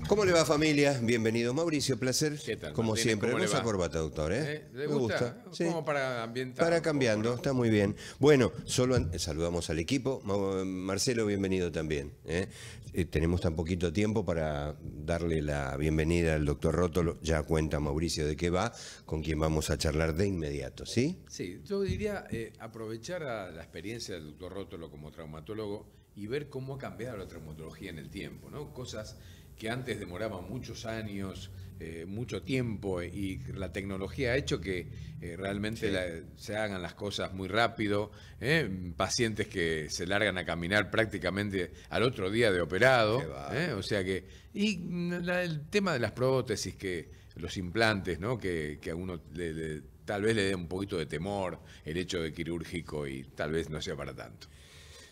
¿Cómo le va, familia? Bienvenido, Mauricio, placer. ¿Qué tal, como Martínez? siempre, ¿Cómo le hermosa va? corbata, doctor, ¿eh? ¿Le Me gusta. Sí. Como para ambientar. Para cambiando, poco, ¿no? está muy bien. Bueno, saludamos al equipo. Marcelo, bienvenido también. Tenemos tan poquito tiempo para darle la bienvenida al doctor Rótolo. Ya cuenta Mauricio de qué va, con quien vamos a charlar de inmediato, ¿sí? Sí, yo diría aprovechar la experiencia del doctor Rótolo como traumatólogo y ver cómo ha cambiado la traumatología en el tiempo, ¿no? Cosas que antes demoraban muchos años, mucho tiempo, y la tecnología ha hecho que realmente se hagan las cosas muy rápido, pacientes que se largan a caminar prácticamente al otro día de operado, o sea que, y el tema de las prótesis, que los implantes, ¿no? que a uno tal vez le dé un poquito de temor el hecho de quirúrgico y tal vez no sea para tanto.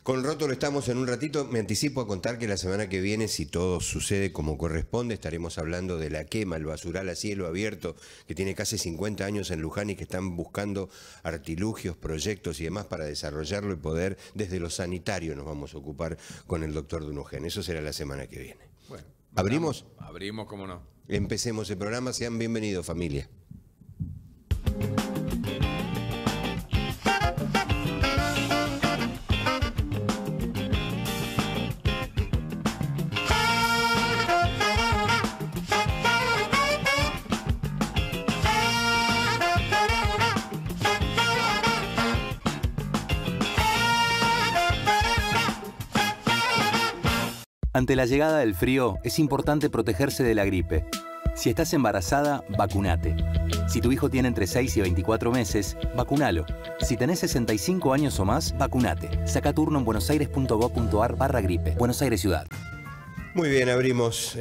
Con Rótolo estamos en un ratito. Me anticipo a contar que la semana que viene, si todo sucede como corresponde, estaremos hablando de la quema, el basural a cielo abierto, que tiene casi 50 años en Luján y que están buscando artilugios, proyectos y demás para desarrollarlo y poder, desde lo sanitario, nos vamos a ocupar con el doctor Dunogén. Eso será la semana que viene. Bueno, ¿abrimos? Abrimos, cómo no. Empecemos el programa. Sean bienvenidos, familia. Ante la llegada del frío, es importante protegerse de la gripe. Si estás embarazada, vacunate. Si tu hijo tiene entre 6 y 24 meses, vacunalo. Si tenés 65 años o más, vacunate. Saca turno en buenosaires.gov.ar/gripe. Buenos Aires Ciudad. Muy bien, abrimos.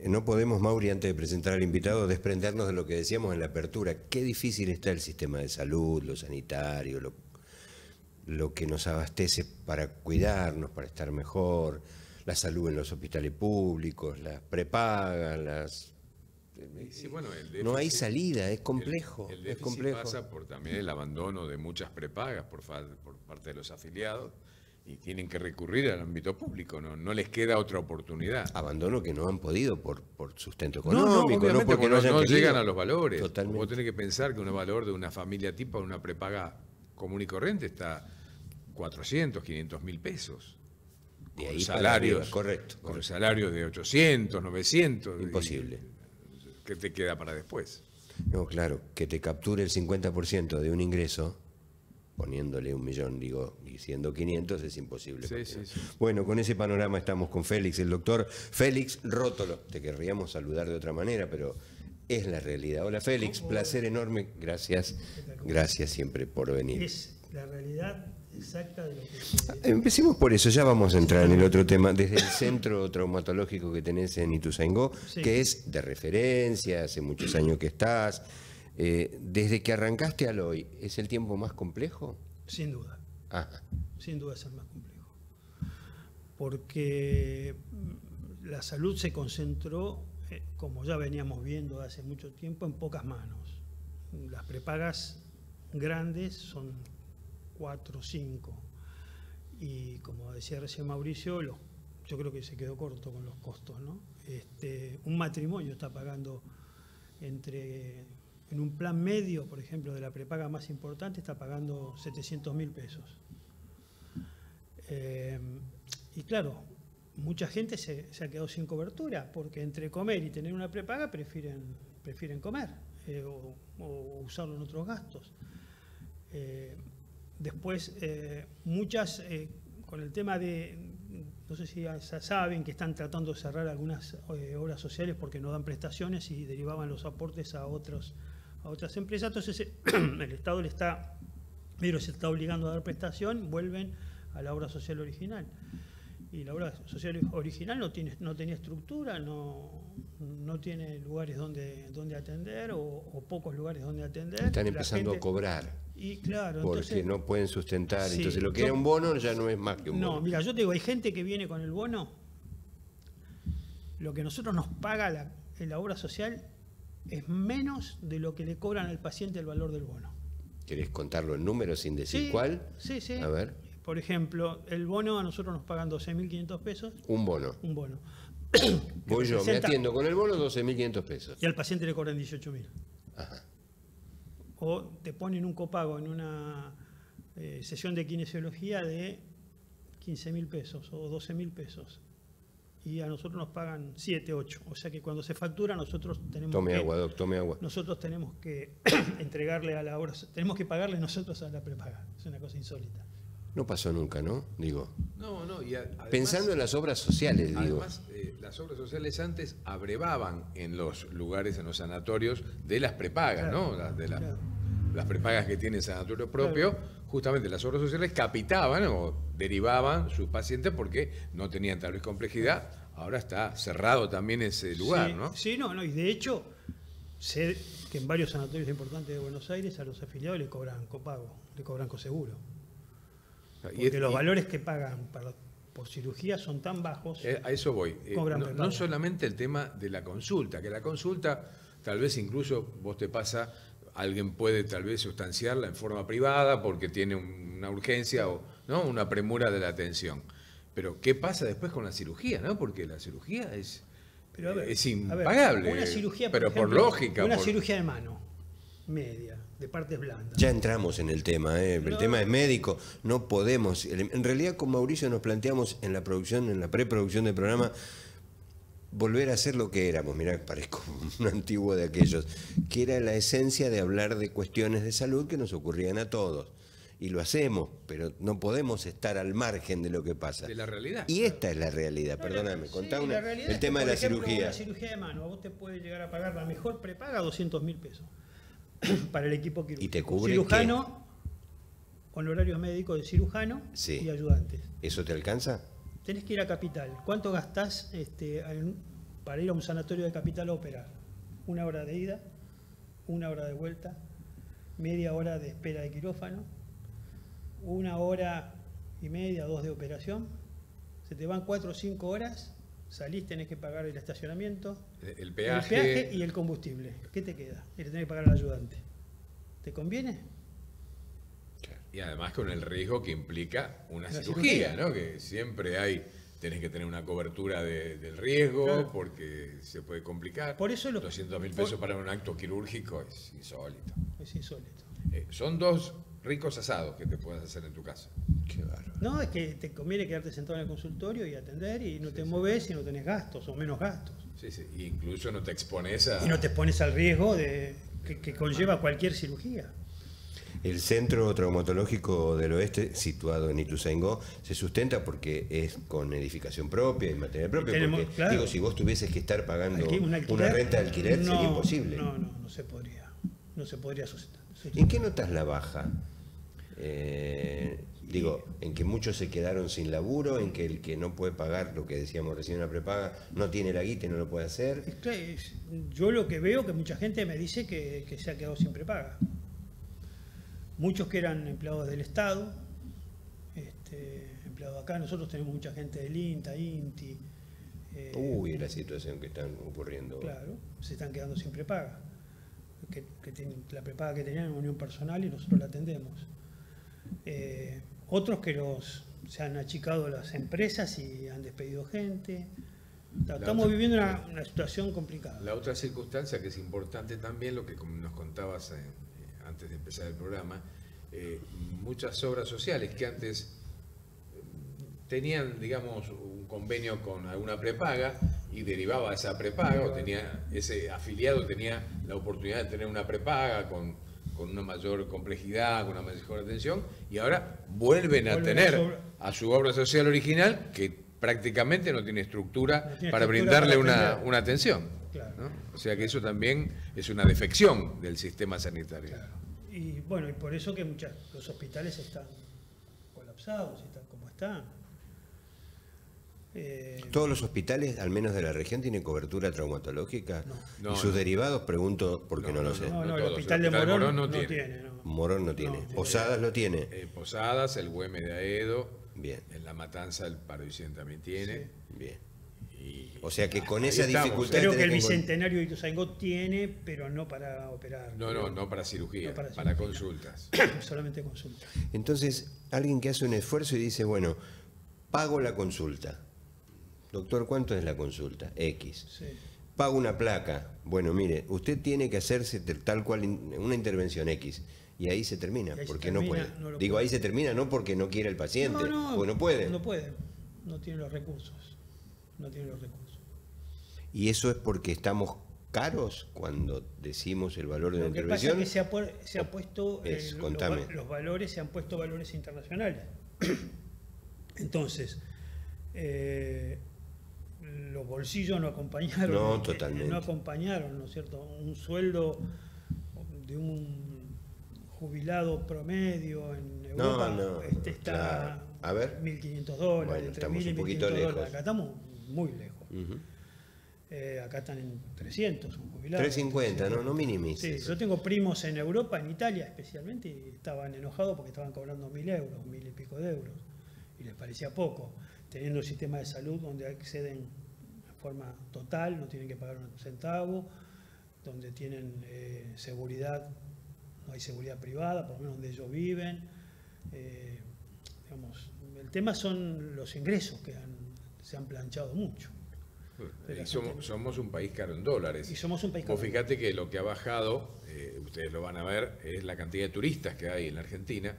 No podemos, Mauri, antes de presentar al invitado, desprendernos de lo que decíamos en la apertura. Qué difícil está el sistema de salud, lo sanitario, lo que nos abastece para cuidarnos, para estar mejor, la salud en los hospitales públicos, las prepagas, Sí, bueno, el déficit, no hay salida, es complejo. El déficit es complejo. pasa por también el abandono de muchas prepagas por parte de los afiliados, y tienen que recurrir al ámbito público, no les queda otra oportunidad. Abandono que no han podido por sustento económico, obviamente, porque no hayan querido. llegan a los valores. Totalmente. Vos tenés que pensar que un valor de una familia tipo, una prepaga común y corriente, está 400, 500 mil pesos. De Con ahí salarios, para arriba, correcto. con salarios de 800, 900. Imposible. ¿Qué te queda para después? No, claro, que te capture el 50% de un ingreso, poniéndole 1 millón, digo, y siendo 500, es imposible. Sí. Bueno, con ese panorama estamos con Félix, el doctor Félix Rótolo. Te querríamos saludar de otra manera, pero es la realidad. Hola, Félix, placer enorme. Gracias, gracias siempre por venir. Es la realidad exacta de lo que... Empecemos por eso, ya vamos a entrar en el otro tema. Desde el centro traumatológico que tenés en Ituzaingó, Sí. que es de referencia, hace muchos años que estás, desde que arrancaste al hoy, ¿es el tiempo más complejo? Sin duda, Ajá. sin duda es el más complejo. Porque la salud se concentró, como ya veníamos viendo hace mucho tiempo, en pocas manos. Las prepagas grandes son 4 o 5. Y como decía recién Mauricio, yo creo que se quedó corto con los costos, ¿no? Un matrimonio está pagando en un plan medio, por ejemplo, de la prepaga más importante, está pagando 700.000 pesos. Y claro, mucha gente se ha quedado sin cobertura, porque entre comer y tener una prepaga prefieren comer o usarlo en otros gastos. Después, muchas, con el tema de, no sé si ya saben, que están tratando de cerrar algunas obras sociales porque no dan prestaciones y derivaban los aportes a otras empresas. Entonces, el Estado se está obligando a dar prestación, vuelven a la obra social original. Y la obra social original no tenía estructura, no tiene lugares donde atender o pocos lugares donde atender. Están empezando a cobrar. Y claro, porque entonces, no pueden sustentar. Sí, entonces lo que era un bono ya no es más que un bono. No, mira, yo te digo, hay gente que viene con el bono, lo que nosotros nos paga en la obra social es menos de lo que le cobran al paciente el valor del bono. ¿Querés contarlo en números sin decir Sí, cuál? Sí. A ver. por ejemplo, el bono a nosotros nos pagan 12.500 pesos. Un bono. Un bono. Voy yo, me atiendo con el bono 12.500 pesos. Y al paciente le cobran 18.000. Ajá. O te ponen un copago en una sesión de kinesiología de 15.000 pesos o 12.000 pesos. Y a nosotros nos pagan 7, 8. O sea que cuando se factura nosotros tenemos Tome agua, Doc, tome agua. Nosotros tenemos que entregarle a la hora, tenemos que pagarle nosotros a la prepaga. Es una cosa insólita. No pasó nunca, ¿no? Digo. No, y además, pensando en las obras sociales, digo. Además, las obras sociales antes abrevaban en los lugares, en los sanatorios, de las prepagas, Claro, ¿no? Las prepagas que tiene el sanatorio propio, justamente las obras sociales capitaban o derivaban sus pacientes porque no tenían tal vez complejidad. Ahora está cerrado también ese lugar, Sí, ¿no? Sí, no, y de hecho, sé que en varios sanatorios importantes de Buenos Aires a los afiliados le cobran copago, le cobran coseguro. Porque los valores que pagan por cirugía son tan bajos. A eso voy. Cobran No prepaga. solamente el tema de la consulta, que la consulta tal vez incluso vos te pasa, alguien puede tal vez sustanciarla en forma privada porque tiene una urgencia o ¿no? una premura de la atención. Pero ¿qué pasa después con la cirugía? ¿No? Porque la cirugía es impagable. Una cirugía, pero ejemplo, por lógica. Una cirugía de mano, media, de partes blandas. Ya entramos en el tema, ¿eh? El tema es médico, no podemos. En realidad con Mauricio nos planteamos en la producción, en la preproducción del programa, volver a ser lo que éramos. Mirá, parezco un antiguo de aquellos, que era la esencia de hablar de cuestiones de salud que nos ocurrían a todos. Y lo hacemos, pero no podemos estar al margen de lo que pasa. De la realidad. Y esta es la realidad, perdóname. Contá Sí, la realidad el es que, tema de por la ejemplo, cirugía. Una cirugía de mano, a vos te puede llegar a pagar la mejor prepaga 200.000 pesos para el equipo quirúrgico. ¿Y te cubre cirujano, honorarios médicos de cirujano Sí. y ayudantes. ¿Eso te alcanza? Tenés que ir a Capital. ¿Cuánto gastás para ir a un sanatorio de Capital a operar? 1 hora de ida, 1 hora de vuelta, media hora de espera de quirófano, 1 hora y media, 2 de operación. Se te van 4 o 5 horas, salís, tenés que pagar el estacionamiento, El el peaje. peaje y el combustible. ¿Qué te queda? Y le tenés que pagar al ayudante. ¿Te conviene? Y además con el riesgo que implica una La cirugía, cirugía. ¿no? Que siempre tenés que tener una cobertura del riesgo, Claro. porque se puede complicar. Por eso 200.000 pesos para un acto quirúrgico es insólito. Es insólito. Son 2 ricos asados que te puedes hacer en tu casa. Qué bárbaro. No, es que te conviene quedarte sentado en el consultorio y atender y no te moves y no tenés gastos o menos gastos. Sí, sí. Y incluso no te expones a... Y no te expones al riesgo que conlleva cualquier cirugía. El Centro Traumatológico del Oeste, situado en Ituzaingó, se sustenta porque es con edificación propia y material propio. Tenemos, Porque, claro. digo, si vos tuvieses que estar pagando Un alquiler, una renta de alquiler, no, sería imposible. No se podría. No se podría sustentar. ¿En qué notas la baja? Digo, en que muchos se quedaron sin laburo, en que el que no puede pagar lo que decíamos recién una prepaga, no tiene la guita y no lo puede hacer. Yo lo que veo que mucha gente me dice que se ha quedado sin prepaga. Muchos que eran empleados del Estado, empleados acá, nosotros tenemos mucha gente del INTA, INTI. Uy, la situación que están ocurriendo. Claro, se están quedando sin prepaga. La prepaga que tenían en unión personal y nosotros la atendemos. Otros que se han achicado las empresas y han despedido gente. Estamos viviendo una situación complicada. La otra circunstancia que es importante también, lo que nos contabas antes de empezar el programa, muchas obras sociales que antes tenían, digamos, un convenio con alguna prepaga y derivaba esa prepaga, o ese afiliado tenía la oportunidad de tener una prepaga con una mayor complejidad, con una mejor atención, y ahora vuelven a tener a su obra social original, que prácticamente no tiene estructura para brindarle una atención. Claro. ¿No? O sea que eso también es una defección del sistema sanitario. Claro. Y bueno, y por eso que los hospitales están colapsados, están como están. ¿Todos los hospitales, al menos de la región, tienen cobertura traumatológica? No. ¿Y sus derivados? Pregunto porque no lo sé. No, el todos. hospital de Morón no tiene. No. Morón no tiene. No. Posadas lo tiene. Posadas, el UEM de Aedo, Bien, en La Matanza el Paro y Cien también tiene. bien. O sea que con ahí esa estamos. dificultad... Creo que tenés el encon- Bicentenario de Ituzaingó tiene, pero no para operar. No para cirugía, No para para cirugía. consultas. Solamente consulta. Entonces, alguien que hace un esfuerzo y dice, bueno, pago la consulta. Doctor, ¿cuánto es la consulta? X. Sí. Pago una placa. Bueno, mire, usted tiene que hacerse tal cual una intervención X. Y ahí se termina, Y ahí se porque no termina, puede. no lo Digo, puede. ahí se termina no porque no quiere el paciente, porque no puede. No puede. No tiene los recursos. No tiene los recursos. Y eso es porque estamos caros cuando decimos el valor de una Lo que pasa es intervención. que se ha puesto contame. los valores, se han puesto valores internacionales. Entonces, los bolsillos no acompañaron. No, totalmente. No acompañaron, ¿no es cierto? Un sueldo de un jubilado promedio en Europa está claro. A ver. $1.500, Bueno, entre estamos 1.000 y un poquito 1.500 lejos. dólares. Acá estamos muy lejos. Ujú. Acá están en 300, un jubilado. 350, no minimices. Sí, yo tengo primos en Europa, en Italia especialmente, y estaban enojados porque estaban cobrando 1.000 euros, 1.000 y pico de euros, y les parecía poco, teniendo un sistema de salud donde acceden de forma total, no tienen que pagar un centavo, donde tienen seguridad, no hay seguridad privada, por lo menos donde ellos viven. Digamos, el tema son los ingresos que se han planchado mucho. Y somos un país caro en dólares. Y somos un país Vos caro. fíjate que lo que ha bajado, ustedes lo van a ver, es la cantidad de turistas que hay en la Argentina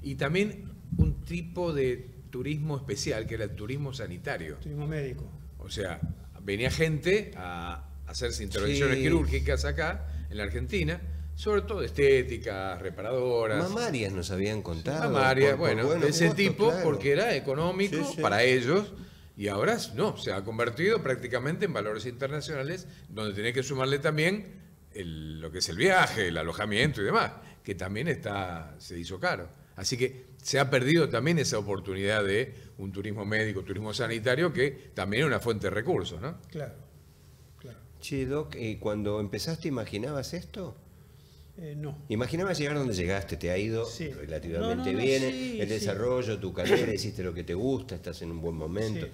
y también un tipo de turismo especial que era el turismo sanitario. Turismo médico. O sea, venía gente a hacerse intervenciones Sí. quirúrgicas acá en la Argentina, sobre todo estéticas, reparadoras. Mamarias nos habían contado. Mamarias, por bueno, de buenos ese costos, tipo, claro. porque era económico Sí, sí. para ellos, y ahora no, se ha convertido prácticamente en valores internacionales, donde tenés que sumarle también lo que es el viaje, el alojamiento y demás, que también se hizo caro. Así que se ha perdido también esa oportunidad de un turismo médico, turismo sanitario, que también es una fuente de recursos, ¿no? Claro, claro. Che, Doc, cuando empezaste, ¿imaginabas esto? No. ¿Imaginabas llegar donde llegaste? ¿Te ha ido Sí. relativamente No, bien? sí, el sí. desarrollo, tu carrera, hiciste lo que te gusta, estás en un buen momento. Sí.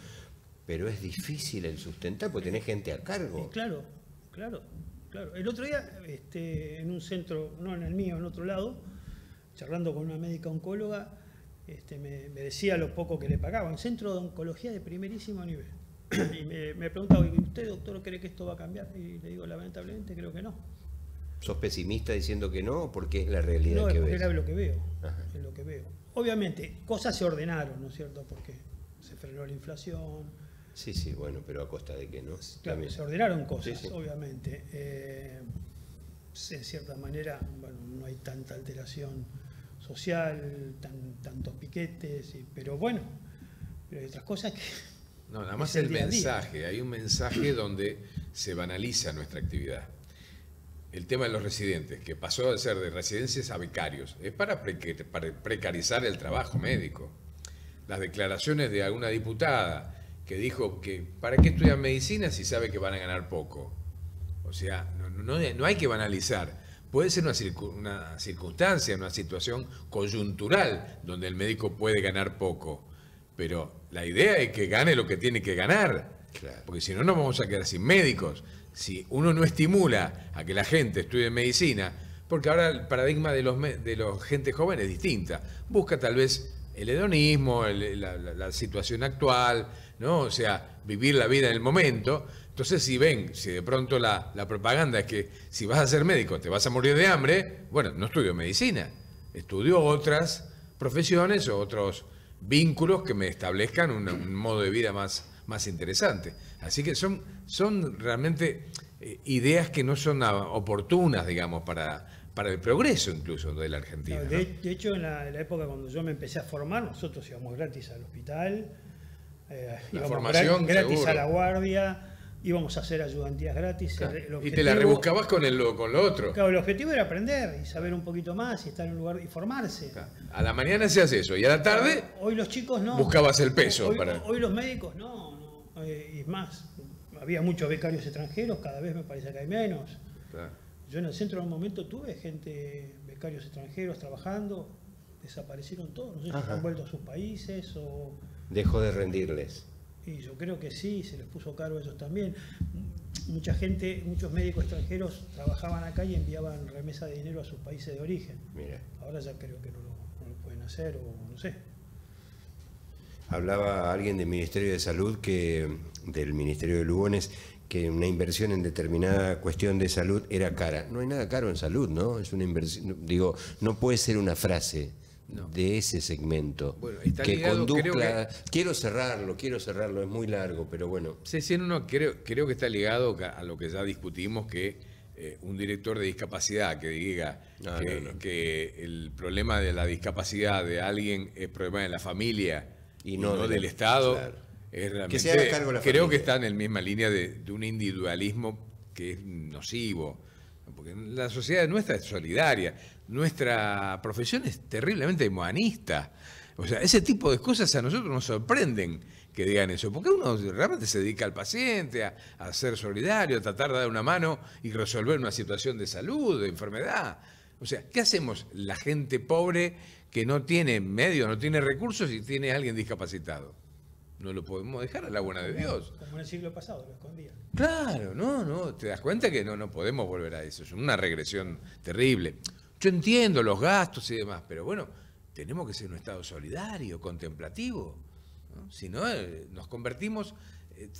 Pero es difícil el sustentar porque tenés gente a cargo. Claro, claro, claro. El otro día, en un centro, no en el mío, en otro lado, charlando con una médica oncóloga, me decía lo poco que le pagaban. Centro de oncología de primerísimo nivel. Y me preguntaba, ¿y usted, doctor, cree que esto va a cambiar? Y le digo, lamentablemente, creo que no. ¿Sos pesimista diciendo que no o porque es la realidad No, que es porque ves? era lo que veo. Ajá. Es lo que veo. Obviamente, cosas se ordenaron, ¿no es cierto? Porque se frenó la inflación. Sí, sí, bueno, pero a costa de que no. Claro, También. se ordenaron cosas, Sí, sí. obviamente. En cierta manera, bueno, no hay tanta alteración social, tantos piquetes, pero bueno, pero hay otras cosas que... No, nada más Es el el día a día. mensaje. Hay un mensaje donde se banaliza nuestra actividad. El tema de los residentes, que pasó de ser de residencias a becarios, es para precarizar el trabajo médico. Las declaraciones de alguna diputada que dijo que ¿para qué estudian medicina si sabe que van a ganar poco? O sea, no hay que banalizar. Puede ser una circunstancia, una situación coyuntural donde el médico puede ganar poco, pero la idea es que gane lo que tiene que ganar, Claro. porque si no nos vamos a quedar sin médicos. Si uno no estimula a que la gente estudie medicina, porque ahora el paradigma de los gente joven es distinta, busca tal vez el hedonismo, la situación actual, ¿no? O sea, vivir la vida en el momento. Entonces, si de pronto la propaganda es que si vas a ser médico te vas a morir de hambre, bueno, no estudio medicina, estudio otras profesiones o otros vínculos que me establezcan un modo de vida más interesante. Así que son realmente ideas que no son oportunas, digamos, para el progreso incluso de la Argentina. Claro, de hecho, en la época cuando yo me empecé a formar, nosotros íbamos gratis al hospital, íbamos formación, gratis seguro. a la guardia, íbamos a hacer ayudantías gratis. Claro. El Y te la rebuscabas con lo otro. Claro, el objetivo era aprender y saber un poquito más y estar en un lugar y formarse. Claro. A la mañana se hace eso y a la tarde Hoy los chicos no. buscabas el peso Hoy, para... hoy los médicos no. Y más, había muchos becarios extranjeros, cada vez me parece que hay menos. Claro. Yo en el centro en un momento tuve becarios extranjeros trabajando, desaparecieron todos, no sé si Ajá. han vuelto a sus países o... Dejó de rendirles. Y yo creo que sí, se les puso caro a ellos también. Mucha gente, muchos médicos extranjeros trabajaban acá y enviaban remesa de dinero a sus países de origen. Mira. Ahora ya creo que no lo pueden hacer, o no sé. Hablaba alguien del Ministerio de Salud, del Ministerio de Lugones, que una inversión en determinada cuestión de salud era cara. No hay nada caro en salud, ¿no? Es una inversión, digo, no puede ser una frase de ese segmento Bueno, está que ligado, conduzca. Quiero cerrarlo, es muy largo, pero bueno. Sí, sí, creo que está ligado a lo que ya discutimos, que un director de discapacidad que diga que el problema de la discapacidad de alguien es problema de la familia y no del Estado, claro, es realmente, que se haga cargo la creo familia. Que está en la misma línea de un individualismo que es nocivo. Porque la sociedad nuestra es solidaria, nuestra profesión es terriblemente humanista. O sea, ese tipo de cosas a nosotros nos sorprenden que digan eso, porque uno realmente se dedica al paciente, a ser solidario, a tratar de dar una mano y resolver una situación de salud, de enfermedad. O sea, ¿qué hacemos la gente pobre que no tiene medios, no tiene recursos y tiene a alguien discapacitado? No lo podemos dejar a la buena de Dios. Como en el siglo pasado, lo escondían. Claro, no, te das cuenta que no podemos volver a eso, es una regresión terrible. Yo entiendo los gastos y demás, pero bueno, tenemos que ser un Estado solidario, contemplativo, ¿no? Si no, nos convertimos,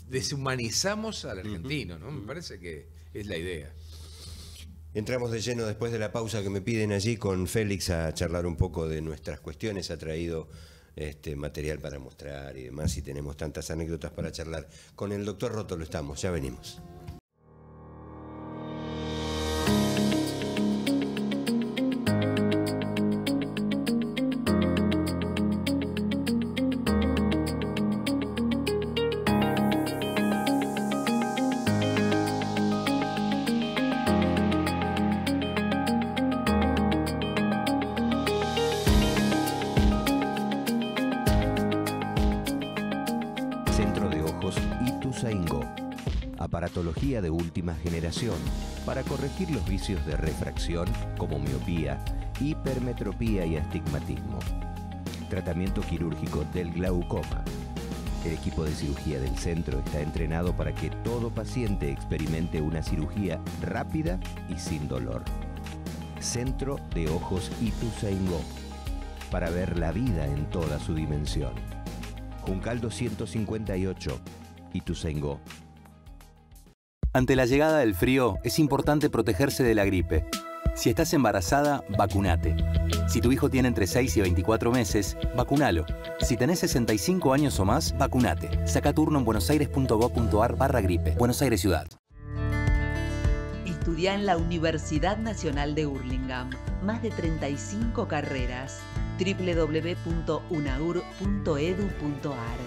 deshumanizamos al argentino, ¿no? Me parece que es la idea. Entramos de lleno después de la pausa que me piden allí con Félix a charlar un poco de nuestras cuestiones. Ha traído material para mostrar y demás, y tenemos tantas anécdotas para charlar. Con el doctor Rótolo estamos, ya venimos. Aparatología de última generación para corregir los vicios de refracción como miopía, hipermetropía y astigmatismo. Tratamiento quirúrgico del glaucoma. El equipo de cirugía del centro está entrenado para que todo paciente experimente una cirugía rápida y sin dolor. Centro de Ojos Ituzaingó, para ver la vida en toda su dimensión. Juncal 258, Ituzaingó. Ante la llegada del frío, es importante protegerse de la gripe. Si estás embarazada, vacunate. Si tu hijo tiene entre 6 y 24 meses, vacunalo. Si tenés 65 años o más, vacunate. Saca turno en buenosaires.gov.ar/gripe. Buenos Aires Ciudad. Estudia en la Universidad Nacional de Hurlingham. Más de 35 carreras. www.unaur.edu.ar.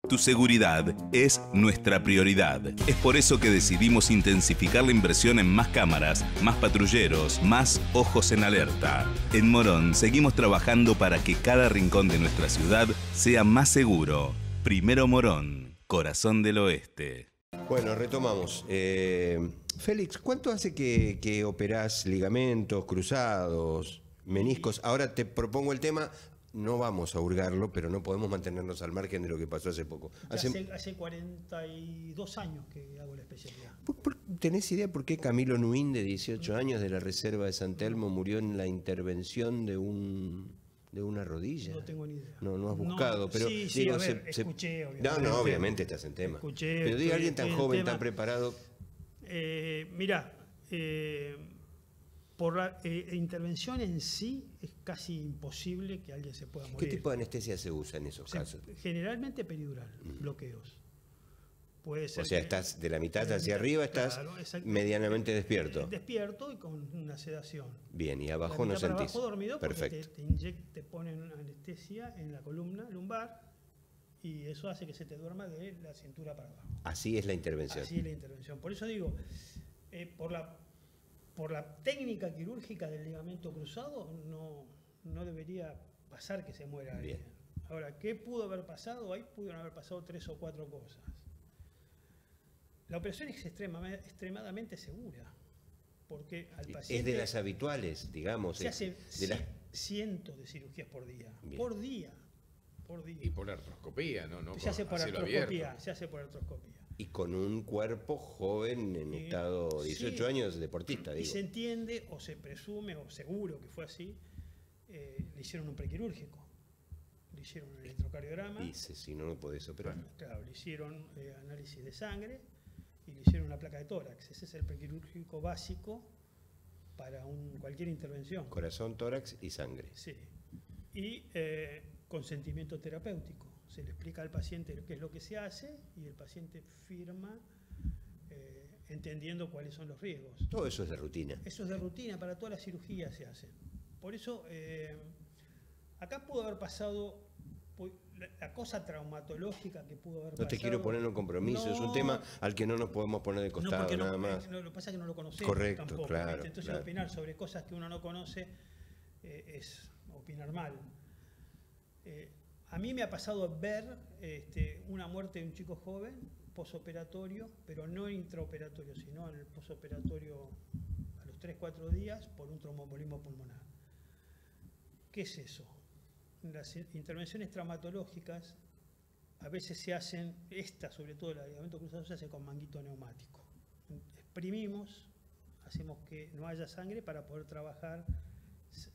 Tu seguridad es nuestra prioridad. Es por eso que decidimos intensificar la inversión en más cámaras, más patrulleros, más ojos en alerta. En Morón seguimos trabajando para que cada rincón de nuestra ciudad sea más seguro. Primero Morón, corazón del oeste. Bueno, retomamos. Félix, ¿cuánto hace que operás ligamentos, cruzados, meniscos? Ahora te propongo el tema. No vamos a hurgarlo, pero no podemos mantenernos al margen de lo que pasó hace poco. Hace 42 años que hago la especialidad. ¿Tenés idea por qué Camilo Nuín, de 18 años, de la Reserva de San Telmo, murió en la intervención de una rodilla? No tengo ni idea. No has buscado, pero sí, digo, a ver, escuché, obviamente. No, obviamente estás en tema. Escuché, pero diga alguien tan joven, tan preparado. Mirá, por la intervención en sí es casi imposible que alguien se pueda morir. ¿Qué tipo de anestesia se usa en esos casos? Generalmente peridural, bloqueos. Puede ser, o sea, estás de la mitad hacia arriba, estás medianamente despierto. Despierto y con una sedación. Bien, y abajo no sentís. Abajo dormido. Perfecto. Te ponen anestesia en la columna lumbar y eso hace que se te duerma de la cintura para abajo. Así es la intervención. Así es la intervención. Por eso digo, por la técnica quirúrgica del ligamento cruzado no debería pasar que se muera alguien. Bien. Ahora, ¿qué pudo haber pasado? Ahí pudieron haber pasado 3 o 4 cosas. La operación es extremadamente segura, porque al paciente... Es de las habituales, digamos. Se hace cientos de cirugías por día. Bien. Por día. días. Y por artroscopía, ¿no? Se hace por a cielo artroscopía, abierto. se hace por artroscopía. Y con un cuerpo joven en estado 18 sí, años, deportista, y digo. se entiende, o se presume, o seguro que fue así, le hicieron un prequirúrgico, le hicieron un electrocardiograma, Dice, si no, no podés operar. claro, le hicieron análisis de sangre y le hicieron una placa de tórax. Ese es el prequirúrgico básico para cualquier intervención. Corazón, tórax y sangre. Sí. Y consentimiento terapéutico. Se le explica al paciente qué es lo que se hace y el paciente firma entendiendo cuáles son los riesgos. Todo eso es de rutina. Eso es de rutina, para todas las cirugías se hacen. Por eso, acá pudo haber pasado la cosa traumatológica que pudo haber pasado. No te quiero poner un compromiso, es un tema al que no nos podemos poner de costado porque nada más. Lo que pasa es que no lo conocemos. Correcto, tampoco, claro, ¿viste? Entonces claro. opinar sobre cosas que uno no conoce es opinar mal. A mí me ha pasado ver una muerte de un chico joven, posoperatorio, pero no intraoperatorio, sino en el posoperatorio a los 3-4 días por un tromboembolismo pulmonar. ¿Qué es eso? Las intervenciones traumatológicas a veces se hacen, sobre todo el ligamento cruzado, se hace con manguito neumático. Exprimimos, hacemos que no haya sangre para poder trabajar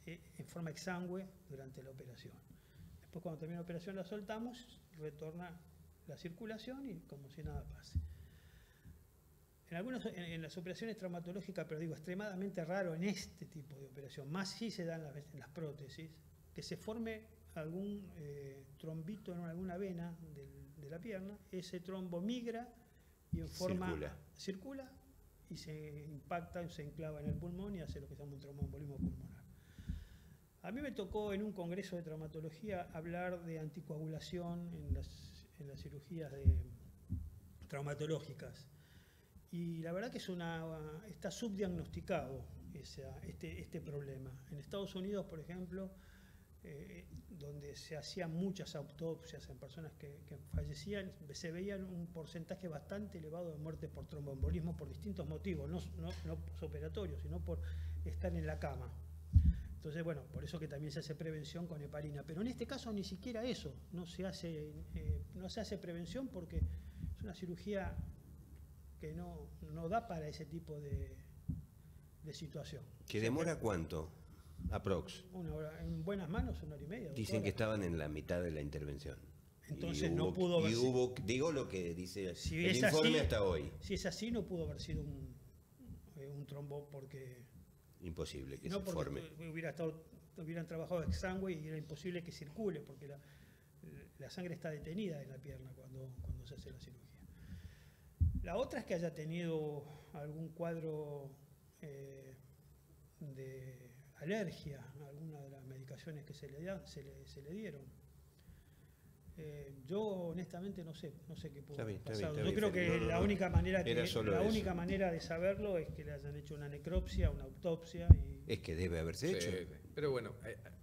en forma exangüe durante la operación. Después, cuando termina la operación, la soltamos, retorna la circulación y como si nada pase. En las operaciones traumatológicas, pero digo, extremadamente raro en este tipo de operación, más si se dan en las prótesis, que se forme algún trombito en alguna vena de la pierna, ese trombo migra y en forma circula y se impacta, se enclava en el pulmón y hace lo que se llama un tromboembolismo pulmonar. A mí me tocó en un congreso de traumatología hablar de anticoagulación en las cirugías traumatológicas. Y la verdad que está subdiagnosticado este problema. En Estados Unidos, por ejemplo, donde se hacían muchas autopsias en personas que fallecían, se veía un porcentaje bastante elevado de muerte por tromboembolismo por distintos motivos, no posoperatorios, sino por estar en la cama. Entonces, bueno, por eso que también se hace prevención con heparina. Pero en este caso ni siquiera eso, no se hace prevención porque es una cirugía que no da para ese tipo de situación. ¿Que demora cuánto? Aprox. Una hora, en buenas manos, 1 hora y media. Dicen que estaban en la mitad de la intervención. Entonces no pudo haber sido. Digo lo que dice Si el es informe así, hasta hoy. Si es así, no pudo haber sido un trombo porque... Imposible que no, se porque forme. hubieran trabajado exangüe y era imposible que circule porque la sangre está detenida en la pierna cuando se hace la cirugía. La otra es que haya tenido algún cuadro de alergia a alguna de las medicaciones que se le dieron. Yo honestamente no sé qué pudo haber pasado. Yo creo que la única manera de saberlo es que le hayan hecho una necropsia, una autopsia. Es que debe haberse hecho. Pero bueno,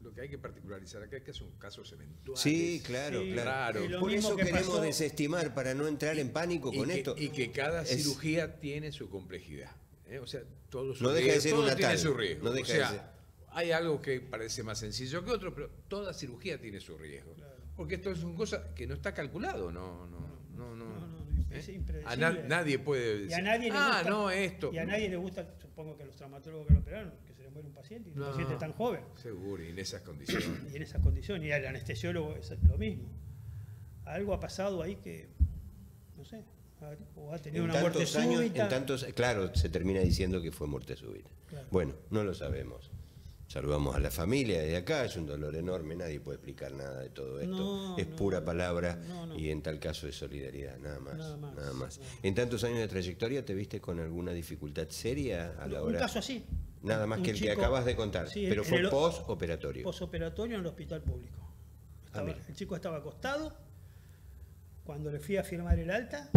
lo que hay que particularizar acá es que son casos eventuales. Sí, claro, claro. Por eso queremos desestimar, para no entrar en pánico con esto. Y que cada cirugía tiene su complejidad. O sea, todo su no deja de ser todo una tiene tal. su riesgo. No deja de ser. Hay algo que parece más sencillo que otro, pero toda cirugía tiene su riesgo. Claro. Porque esto es una cosa que no está calculado, es impredecible. Nadie puede decir, esto. Y a nadie le gusta, supongo que a los traumatólogos que lo operaron, que se le muere un paciente y un paciente tan joven. Seguro, y en esas condiciones. Y al anestesiólogo es lo mismo. Algo ha pasado ahí que, no sé, o ha tenido una muerte súbita. Claro, se termina diciendo que fue muerte súbita. Claro. Bueno, no lo sabemos. Saludamos a la familia de acá, es un dolor enorme, nadie puede explicar nada de todo esto. Es pura palabra y en tal caso es solidaridad, nada más. En tantos años de trayectoria, ¿te viste con alguna dificultad seria a la hora? Un caso así. Nada más que el que acabas de contar, pero fue postoperatorio. Postoperatorio en el hospital público. El chico estaba acostado cuando le fui a firmar el alta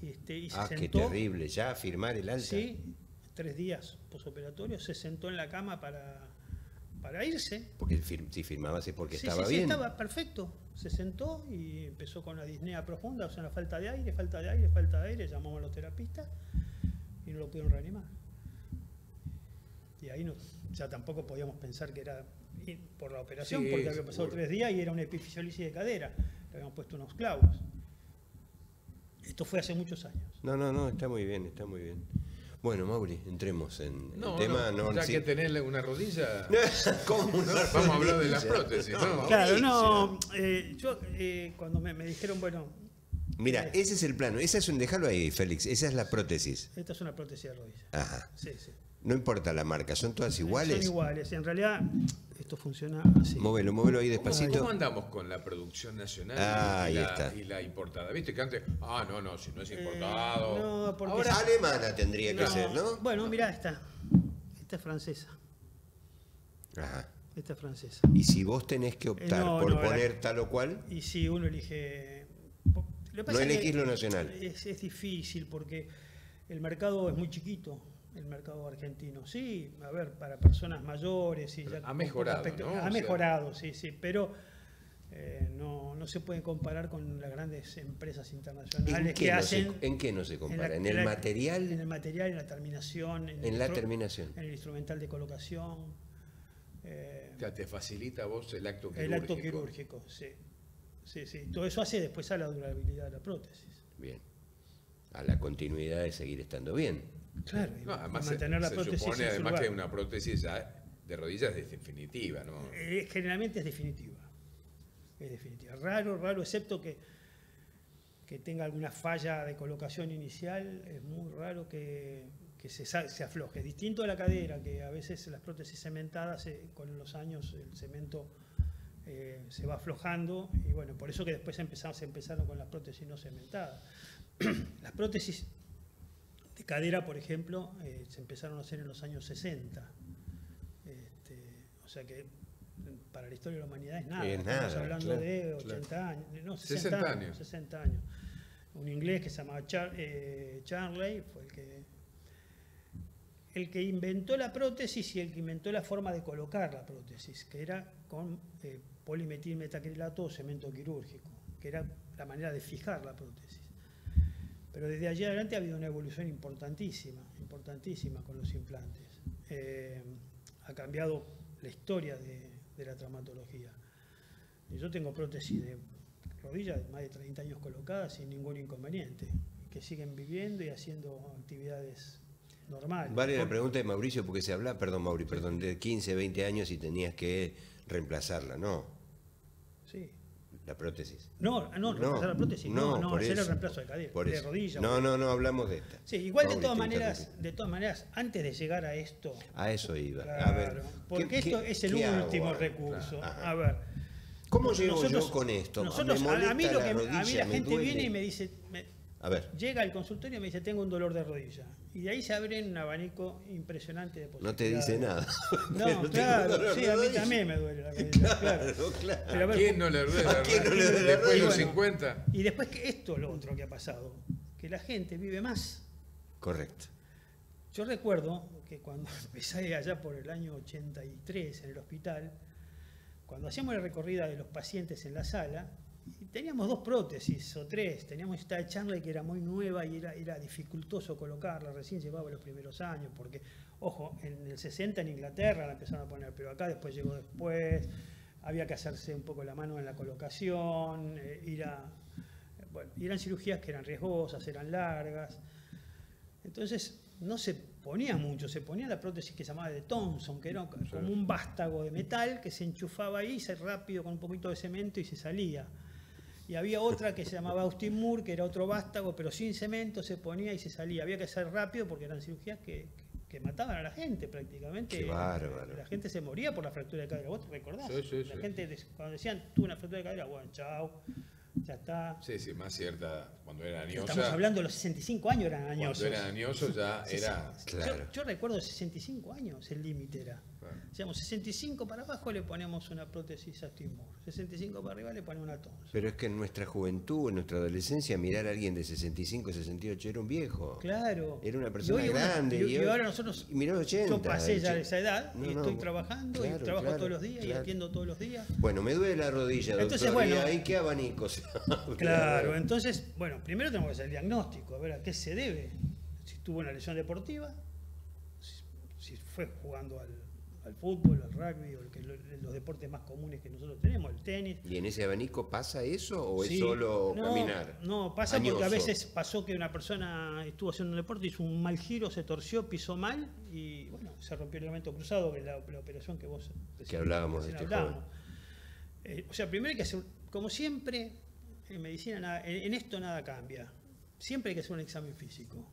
y se sentó. Qué terrible, ya firmar el alta. Sí. 3 días posoperatorio, se sentó en la cama para irse. Porque si firmabas es porque estaba bien. Sí, estaba perfecto. Se sentó y empezó con la disnea profunda, o sea, la falta de aire, llamamos a los terapistas y no lo pudieron reanimar. Y ahí ya tampoco podíamos pensar que era por la operación, Sí, porque había pasado seguro. 3 días y era una epifisiolisis de cadera. Le habían puesto unos clavos. Esto fue hace muchos años. No, está muy bien, está muy bien. Bueno, Mauri, entremos en el No, tema. ya sí. que tenerle una rodilla, ¿Cómo una vamos a hablar de rodilla? las prótesis, ¿no? Claro, no. Yo, cuando me dijeron, bueno, Mira, ese es el plano. Déjalo ahí, Félix. Esa es la prótesis. esta es una prótesis de rodilla. Ajá. Sí, sí. No importa la marca, ¿son todas iguales? Son iguales. En realidad, esto funciona así. Móvelo ahí ¿Cómo despacito. andamos con la producción nacional Ahí está. y la importada? ¿Viste que antes, no, si no es importado? No, porque Ahora, Alemana tendría que No, ser, ¿no? Bueno, mirá esta. Esta es francesa. Ajá. Esta es francesa. Y si vos tenés que optar no, por no, poner tal o cual, Y si uno elige... Lo que pasa no es que elegís lo nacional. Es difícil porque el mercado es muy chiquito, el mercado argentino. Sí, a ver, para personas mayores... Y ya ha mejorado, ¿no? Ha O sea, mejorado, sí, pero no se puede comparar con las grandes empresas internacionales que hacen... ¿En qué no se compara? ¿En en el la- material? En el material, en la terminación. En la terminación. En el instrumental de colocación. o sea, te facilita a vos el acto quirúrgico. El acto quirúrgico, sí. Sí, sí. Todo eso hace después a la durabilidad de la prótesis. Bien. A la continuidad de seguir estando bien. Claro, y No, además mantener la se prótesis supone en su además lugar. que una prótesis ya de rodillas es definitiva, ¿no? Generalmente es definitiva. Es definitiva. Raro, excepto que tenga alguna falla de colocación inicial, es muy raro que se afloje. Distinto a la cadera, que a veces las prótesis cementadas, con los años el cemento se va aflojando, y bueno, por eso que después se empezaron con las prótesis no cementadas. Las prótesis de cadera, por ejemplo, se empezaron a hacer en los años 60. O sea que para la historia de la humanidad es nada. Es Estamos nada, hablando claro, de 80 años, no, 60 años. 60 años. Un inglés que se llamaba Charley fue el que inventó la prótesis y el que inventó la forma de colocar la prótesis, que era con polimetilmetacrilato o cemento quirúrgico, que era la manera de fijar la prótesis. Pero desde allí adelante ha habido una evolución importantísima con los implantes. Ha cambiado la historia de la traumatología. Y yo tengo prótesis de rodillas de más de 30 años colocadas sin ningún inconveniente, que siguen viviendo y haciendo actividades normales. Vale la pregunta de Mauricio porque se habla, perdón, de 15, 20 años y tenías que reemplazarla, ¿no? Sí. La prótesis. No, reemplazar la prótesis, no, por hacer el eso, reemplazo de cadera, por de eso. rodilla. No, hablamos de esta. Sí, igual Mauri, de todas maneras, antes de llegar a esto, a eso iba. claro, A ver, porque esto es el qué hago último ahora? recurso. Ajá. A ver, ¿Cómo llego yo con esto? Nosotros, Me a mí molesta lo la que rodilla, a mí la me gente duele. viene y me dice, A ver, llega al consultorio y me dice, tengo un dolor de rodilla. Y de ahí se abren un abanico impresionante de no te posibilidades. dice nada. No, Pero tengo claro, dolor sí, de a mí rodilla. también me duele la rodilla, claro. Claro. Pero a ver, ¿Quién no le duele ¿A quién no le duele la después de rodilla? los Bueno, 50? Y después que esto es lo otro que ha pasado, que la gente vive más. Correcto. Yo recuerdo que cuando empecé allá por el año 83 en el hospital, cuando hacíamos la recorrida de los pacientes en la sala, y teníamos 2 prótesis o 3, teníamos esta de Charley que era muy nueva y era dificultoso colocarla, recién llevaba los primeros años, porque, ojo, en el 60 en Inglaterra la empezaron a poner, pero acá después llegó después, había que hacerse un poco la mano en la colocación, y eran cirugías que eran riesgosas, eran largas. Entonces no se ponía mucho, se ponía la prótesis que se llamaba de Thompson, que era como un vástago de metal que se enchufaba ahí, se rápido con un poquito de cemento y se salía. Y había otra que se llamaba Austin Moore, que era otro vástago, pero sin cemento, se ponía y se salía. Había que hacer rápido porque eran cirugías que mataban a la gente prácticamente. Qué bárbaro. La gente se moría por la fractura de cadera. ¿Vos te recordás? Sí, La sí. gente, cuando decían, tuve una fractura de cadera, bueno, chao, ya está. Sí, más cierta, cuando era añosa. Estamos hablando de los 65 años eran Cuando añosos. era añoso ya era... Claro. Yo recuerdo 65 años, el límite era. Claro. Decíamos, 65 para abajo le ponemos una prótesis Austin Moore, 65 para arriba le ponemos una Thompson. Pero es que en nuestra juventud, en nuestra adolescencia, mirar a alguien de 65, 68 era un viejo. Claro. Era una persona Y hoy grande. y ahora nosotros, y mirá 80. yo pasé ya de esa edad No, y no, estoy trabajando y claro, trabajo claro, todos los días y claro. atiendo todos los días. Bueno, me duele la rodilla, Entonces, doctor. bueno, ¿Y ahí qué abanico se abre? Claro, entonces, bueno, primero tenemos que hacer el diagnóstico, a ver a qué se debe. Si tuvo una lesión deportiva, si fue jugando al fútbol, al rugby, o los deportes más comunes que nosotros tenemos, el tenis. ¿Y en ese abanico pasa eso o Sí, es solo no, caminar? No, pasa Añoso. porque a veces pasó que una persona estuvo haciendo un deporte, hizo un mal giro, se torció, pisó mal y bueno, se rompió el ligamento cruzado, que es la operación que vos Que hablábamos de recién este hablábamos. O sea, primero hay que hacer, como siempre, en medicina, en esto nada cambia. Siempre hay que hacer un examen físico.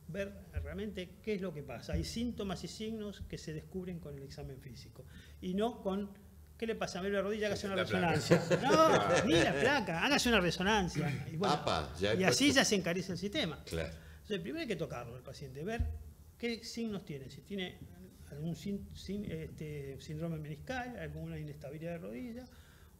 Ver realmente qué es lo que pasa. Hay síntomas y signos que se descubren con el examen físico. Y no con, ¿qué le pasa? Me duele la rodilla, hágase una resonancia. No, ni la placa, hágase una resonancia. Y, bueno, y así ya se encarece el sistema. Claro. Entonces, primero hay que tocarlo al paciente, ver qué signos tiene. Si tiene algún síndrome meniscal, alguna inestabilidad de rodilla,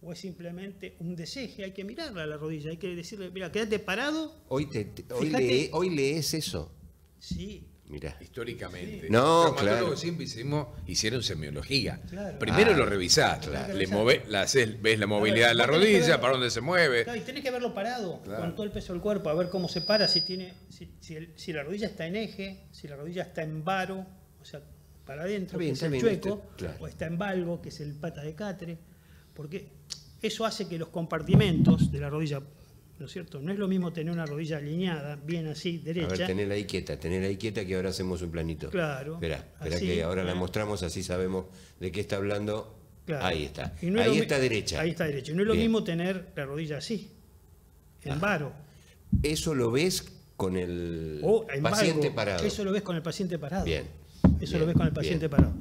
o es simplemente un deseje, hay que mirarla a la rodilla, hay que decirle, mira, quédate parado. Hoy lees eso. Sí. Mirá. Históricamente. Sí. No, los traumatólogos claro. siempre hicieron semiología. Claro. Primero lo revisás, Claro. ves la movilidad de la rodilla, para dónde se mueve. Claro, y tenés que verlo parado, Claro. con todo el peso del cuerpo, a ver cómo se para, si la rodilla está en eje, si la rodilla está en varo, o sea, para adentro, que es el chueco, claro. o está en valgo, que es el pata de catre, porque eso hace que los compartimentos de la rodilla, ¿no es cierto? No es lo mismo tener una rodilla alineada, bien así, derecha. A ver, tenela ahí quieta que ahora hacemos un planito. Claro. Espera así, que ahora la mostramos, así sabemos de qué está hablando. Claro. Ahí está. Y no es ahí lo está derecha. Ahí está derecha. Y no es lo Bien. mismo tener la rodilla así, en varo. Eso lo ves con el O en paciente valgo. parado. Eso lo ves con el paciente parado. Bien. Eso Bien, lo ves con el paciente bien. parado.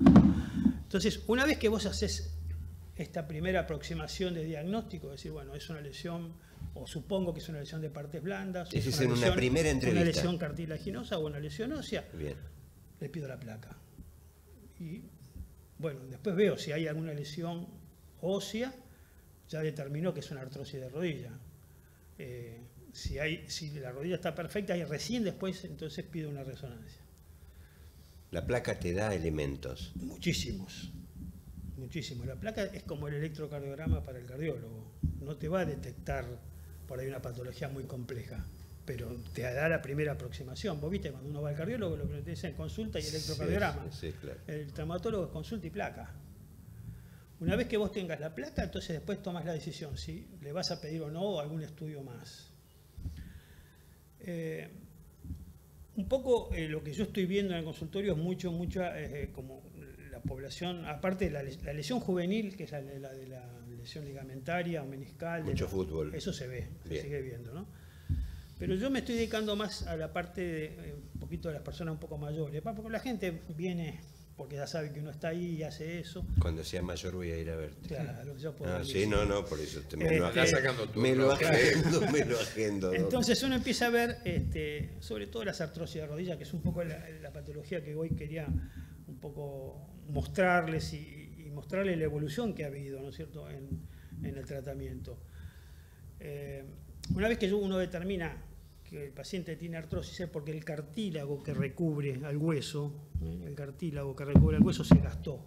Entonces, una vez que vos haces esta primera aproximación de diagnóstico, decir, bueno, es una lesión, o supongo que es una lesión de partes blandas, Esa es una primera entrevista. una lesión cartilaginosa o una lesión ósea, Bien. le pido la placa. Y bueno, después veo si hay alguna lesión ósea, ya determinó que es una artrosis de rodilla. Si la rodilla está perfecta y recién después, entonces pido una resonancia. La placa te da elementos. Muchísimos. La placa es como el electrocardiograma para el cardiólogo. No te va a detectar por ahí una patología muy compleja, pero te da la primera aproximación. Vos viste, cuando uno va al cardiólogo, lo que te dicen consulta y electrocardiograma. Sí, claro. El traumatólogo es consulta y placa. Una vez que vos tengas la placa, entonces después tomas la decisión si le vas a pedir o no algún estudio más. Un poco lo que yo estoy viendo en el consultorio es mucha como la población, aparte de la lesión juvenil, que es la de la lesión ligamentaria o meniscal. Mucho fútbol. Eso se ve, se Bien. sigue viendo, ¿no? Pero yo me estoy dedicando más a la parte de un poquito de las personas un poco mayores, porque la gente viene porque ya sabe que uno está ahí y hace eso. Cuando sea mayor voy a ir a verte. Claro, ya puedo Ah, ir. sí, no, por eso me lo Estás sacando tu me lo propio. agendo. Entonces uno empieza a ver, sobre todo las artrosis de rodilla, que es un poco la patología que hoy quería un poco mostrarles y mostrarles la evolución que ha habido, ¿no es cierto?, en el tratamiento. Una vez que uno determina que el paciente tiene artrosis es porque el cartílago que recubre al hueso, se gastó.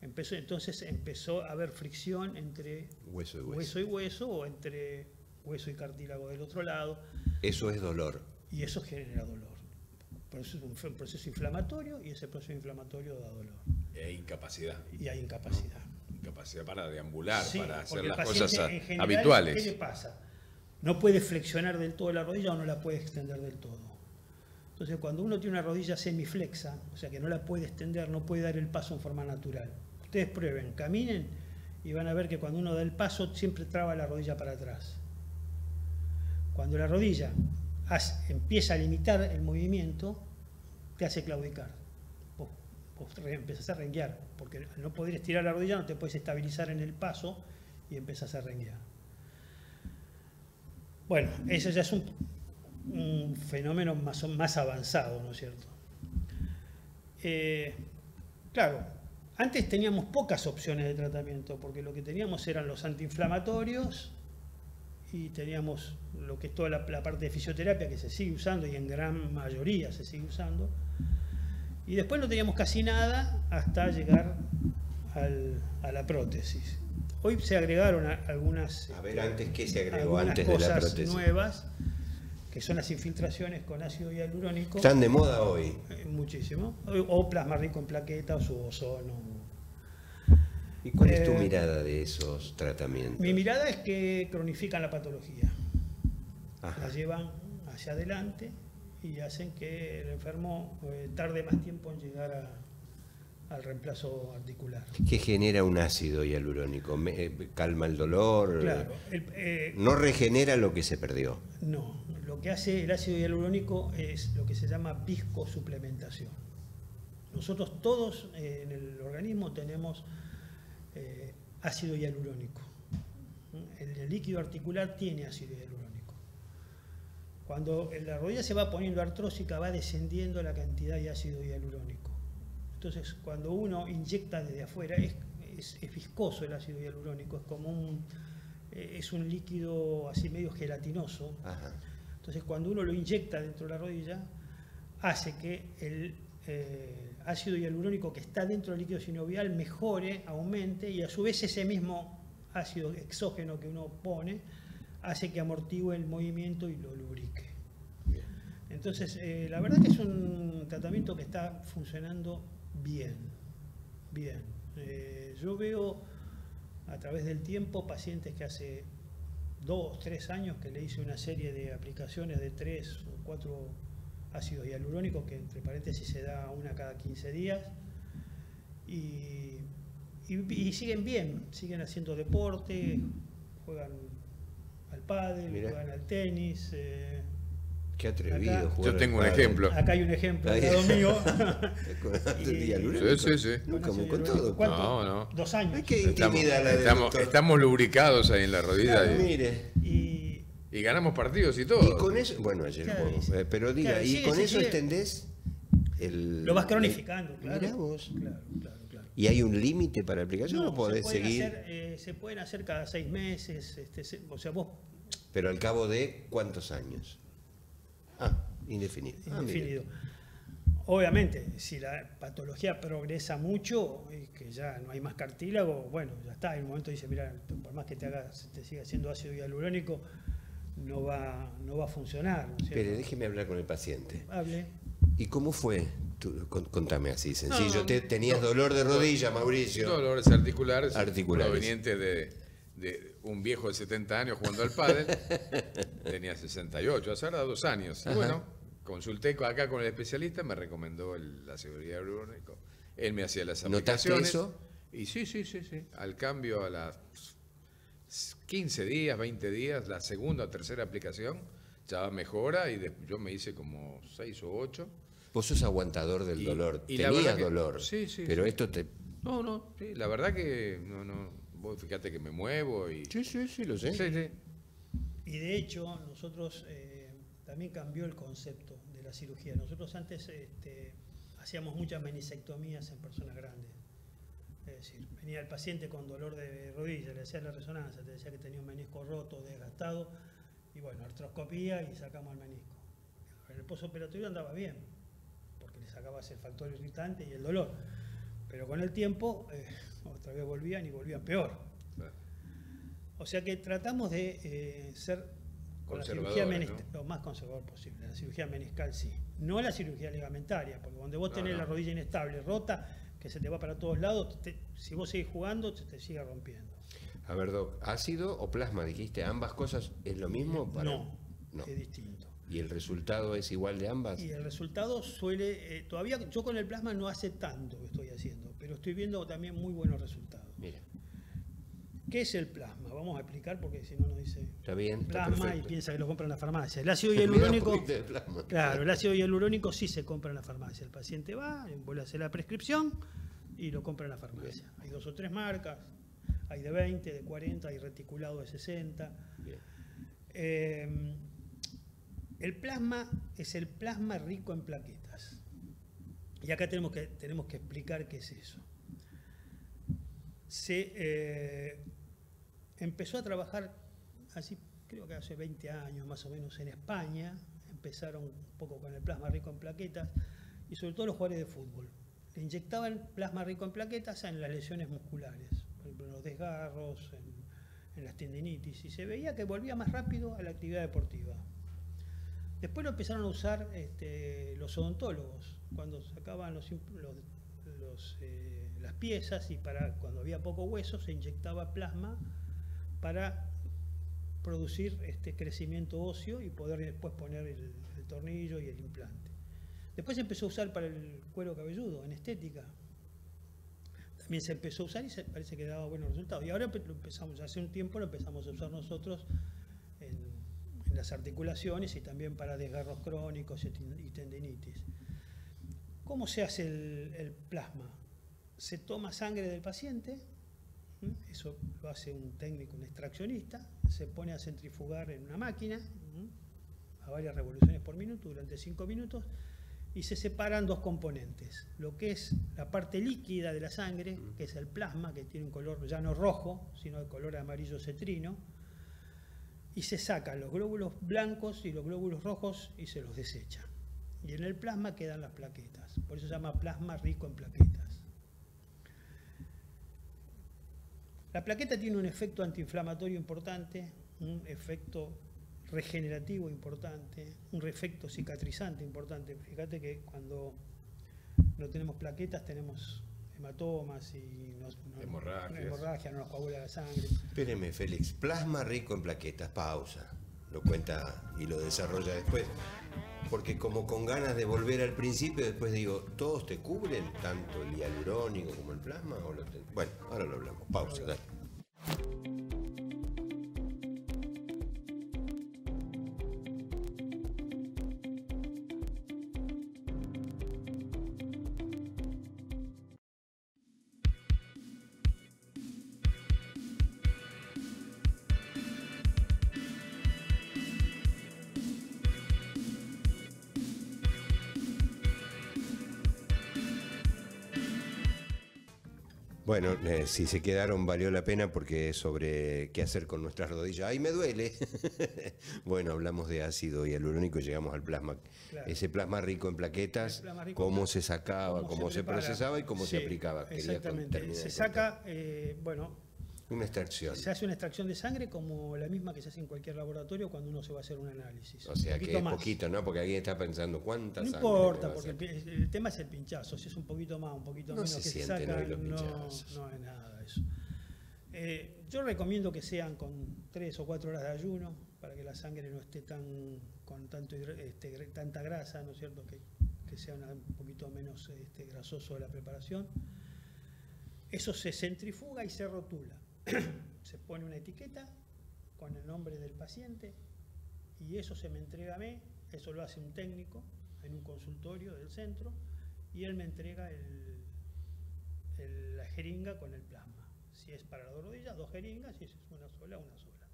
Entonces empezó a haber fricción entre Hueso y hueso y hueso, o entre hueso y cartílago del otro lado, Eso es dolor. y eso genera dolor. Por eso es un proceso inflamatorio, y ese proceso inflamatorio da dolor. Incapacidad. Y hay incapacidad. Incapacidad para deambular, Sí, para hacer porque el las paciente, cosas en general, habituales. ¿qué le pasa? No puede flexionar del todo la rodilla o no la puede extender del todo. Entonces, cuando uno tiene una rodilla semiflexa, o sea que no la puede extender, no puede dar el paso en forma natural. Ustedes prueben, caminen y van a ver que cuando uno da el paso siempre traba la rodilla para atrás. Cuando la rodilla empieza a limitar el movimiento, te hace claudicar. Vos empezás a renguear, porque al no poder estirar la rodilla no te puedes estabilizar en el paso y empezás a renguear. Bueno, eso ya es un fenómeno más avanzado, ¿no es cierto? Claro, antes teníamos pocas opciones de tratamiento, porque lo que teníamos eran los antiinflamatorios y teníamos lo que es toda la parte de fisioterapia que se sigue usando y en gran mayoría se sigue usando. Y después no teníamos casi nada hasta llegar a la prótesis. Hoy se agregaron algunas, A ver, antes, ¿qué se agregó algunas antes de la cosas prótesis? nuevas, que son las infiltraciones con ácido hialurónico. Están de moda hoy. Muchísimo. O plasma rico en plaquetas o ozono. ¿Y cuál es tu mirada de esos tratamientos? Mi mirada es que cronifican la patología. Ajá. La llevan hacia adelante y hacen que el enfermo tarde más tiempo en llegar al reemplazo articular. ¿Qué genera un ácido hialurónico? ¿Calma el dolor? Claro. ¿No regenera lo que se perdió? No, lo que hace el ácido hialurónico es lo que se llama viscosuplementación. Nosotros todos en el organismo tenemos ácido hialurónico. El líquido articular tiene ácido hialurónico. Cuando la rodilla se va poniendo artrósica, va descendiendo la cantidad de ácido hialurónico. Entonces, cuando uno inyecta desde afuera, es viscoso el ácido hialurónico, es un líquido así medio gelatinoso. Ajá. Entonces, cuando uno lo inyecta dentro de la rodilla, hace que el ácido hialurónico que está dentro del líquido sinovial mejore, aumente, y a su vez ese mismo ácido exógeno que uno pone hace que amortigue el movimiento y lo lubrique. Bien. Entonces, la verdad que es un tratamiento que está funcionando bien. Yo veo a través del tiempo pacientes que hace 2, 3 años que le hice una serie de aplicaciones de 3 o 4 ácidos hialurónicos, que entre paréntesis se da una cada 15 días, y siguen bien, siguen haciendo deporte, juegan al pádel, Mirá. juegan al tenis. Qué atrevido. Acá- jugar Yo al tengo un pádel. ejemplo. Acá hay un ejemplo Ahí. al lado mío. Con ácido Y- hialurónico. Sí, sí, sí. Nunca Con me ácido contó, hialurónico. doctor. ¿Cuánto? No, no. 2 años. Hay que intimidar a la del doctor. Estamos lubricados ahí en la rodilla Ah, mire. y ganamos partidos y todo. Y con eso, bueno, ayer Claro, jugamos, sí. pero diga, Claro, y sí, con sí, eso sí. extendés el... Lo vas cronificando, claro. Mirá vos. Claro. ¿Y hay un límite para la aplicación o No, podés se pueden seguir? se pueden hacer cada 6 meses. O sea, vos Pero al cabo de ¿cuántos años? Ah, indefinido. Ah, mire. indefinido. Obviamente, si la patología progresa mucho y que ya no hay más cartílago, bueno, ya está. En un momento dice, mira, por más que te siga haciendo ácido hialurónico, no va a funcionar. ¿no es cierto? Espere, déjeme hablar con el paciente. Hable. ¿Y cómo fue? Contame así, sencillo. No, ¿Tenías dolor de rodilla, Mauricio? Dolores articulares, Articulares. provenientes de un viejo de 70 años jugando al pádel. Tenía 68, hace ahora 2 años. Y Ajá. bueno, consulté acá con el especialista, me recomendó la seguridad hialurónico. Él me hacía las ¿Notaste aplicaciones. eso? Y sí. Al cambio, a las 15 días, 20 días, la segunda o tercera aplicación, ya mejora y yo me hice como 6 o 8. Vos sos aguantador del Y- dolor. y la Tenías verdad que- dolor. sí, Pero sí. esto te... No, sí, la verdad que no. Vos fíjate que me muevo y... Sí, lo sé. Sí. Y de hecho, nosotros también cambió el concepto de la cirugía. Nosotros antes hacíamos muchas menisectomías en personas grandes. Es decir, venía el paciente con dolor de rodilla, le hacía la resonancia, te decía que tenía un menisco roto, desgastado, y bueno, artroscopía y sacamos el menisco. En el postoperatorio andaba bien, porque le sacabas el factor irritante y el dolor. Pero con el tiempo, otra vez volvían y volvían peor. O sea que tratamos de ser con la cirugía Conservadores, ¿no? lo más conservador posible. La cirugía meniscal sí. No la cirugía ligamentaria, porque cuando vos tenés no. la rodilla inestable, rota, que se te va para todos lados, si vos seguís jugando, se te sigue rompiendo. A ver, Doc, ¿ácido o plasma? Dijiste, ¿ambas cosas es lo mismo? No, No. es distinto. ¿Y el resultado es igual de ambas? Y el resultado suele, todavía yo con el plasma no hace tanto que estoy haciendo, pero estoy viendo también muy buenos resultados. Mira, ¿Qué es el plasma? Vamos a explicar porque si no nos dice está bien, está plasma y perfecto. piensa que lo compra en la farmacia. El ácido Mirá, hialurónico, un poquito de plasma. claro, el ácido hialurónico sí se compra en la farmacia. El paciente va, vuelve a hacer la prescripción y lo compra en la farmacia. Hay 2 o 3 marcas, hay de 20, de 40, hay reticulado de 60. Bien. El plasma es el plasma rico en plaquetas. Y acá tenemos que explicar qué es eso. Se empezó a trabajar, así creo que hace 20 años más o menos, en España. Empezaron un poco con el plasma rico en plaquetas y sobre todo los jugadores de fútbol. Le inyectaban plasma rico en plaquetas en las lesiones musculares, por ejemplo en los desgarros, en las tendinitis, y se veía que volvía más rápido a la actividad deportiva. Después lo empezaron a usar los odontólogos, cuando sacaban los las piezas, y cuando había poco hueso se inyectaba plasma para producir crecimiento óseo y poder después poner el tornillo y el implante. Después se empezó a usar para el cuero cabelludo, en estética. También se empezó a usar y parece que daba buenos resultados. Y ahora hace un tiempo lo empezamos a usar nosotros en las articulaciones y también para desgarros crónicos y tendinitis. ¿Cómo se hace el plasma? Se toma sangre del paciente, eso lo hace un técnico, un extraccionista, se pone a centrifugar en una máquina a varias revoluciones por minuto durante 5 minutos y se separan dos componentes, lo que es la parte líquida de la sangre, que es el plasma, que tiene un color ya no rojo, sino de color amarillo cetrino, y se sacan los glóbulos blancos y los glóbulos rojos y se los desecha. Y en el plasma quedan las plaquetas, por eso se llama plasma rico en plaquetas. La plaqueta tiene un efecto antiinflamatorio importante, un efecto regenerativo importante, un efecto cicatrizante importante. Fíjate que cuando no tenemos plaquetas tenemos hematomas y hemorragia, no nos coagula la sangre. Espéreme, Félix, plasma rico en plaquetas, pausa. Lo cuenta y lo desarrolla después. Porque como con ganas de volver al principio, después digo, ¿todos te cubren? ¿Tanto el hialurónico como el plasma? Bueno, ahora lo hablamos. Pausa, dale. Bueno, si se quedaron valió la pena porque es sobre qué hacer con nuestras rodillas. ¡Ay, me duele! Bueno, hablamos de ácido hialurónico y llegamos al plasma. Claro. Ese plasma rico en plaquetas, cómo se sacaba, cómo se procesaba y cómo se aplicaba. Exactamente. Se saca, una extracción. Se hace una extracción de sangre como la misma que se hace en cualquier laboratorio cuando uno se va a hacer un análisis. O sea que es poquito, ¿no? Porque alguien está pensando cuántas sangre. No importa, porque el tema es el pinchazo. Si es un poquito más, un poquito menos que se saca, no es nada eso. Yo recomiendo que sean con 3 o 4 horas de ayuno para que la sangre no esté con tanta grasa, ¿no es cierto? Que sea un poquito menos grasoso de la preparación. Eso se centrifuga y se rotula. Se pone una etiqueta con el nombre del paciente y eso se me entrega a mí, eso lo hace un técnico en un consultorio del centro y él me entrega la jeringa con el plasma. Si es para las 2 rodillas, 2 jeringas, si es una sola, una sola.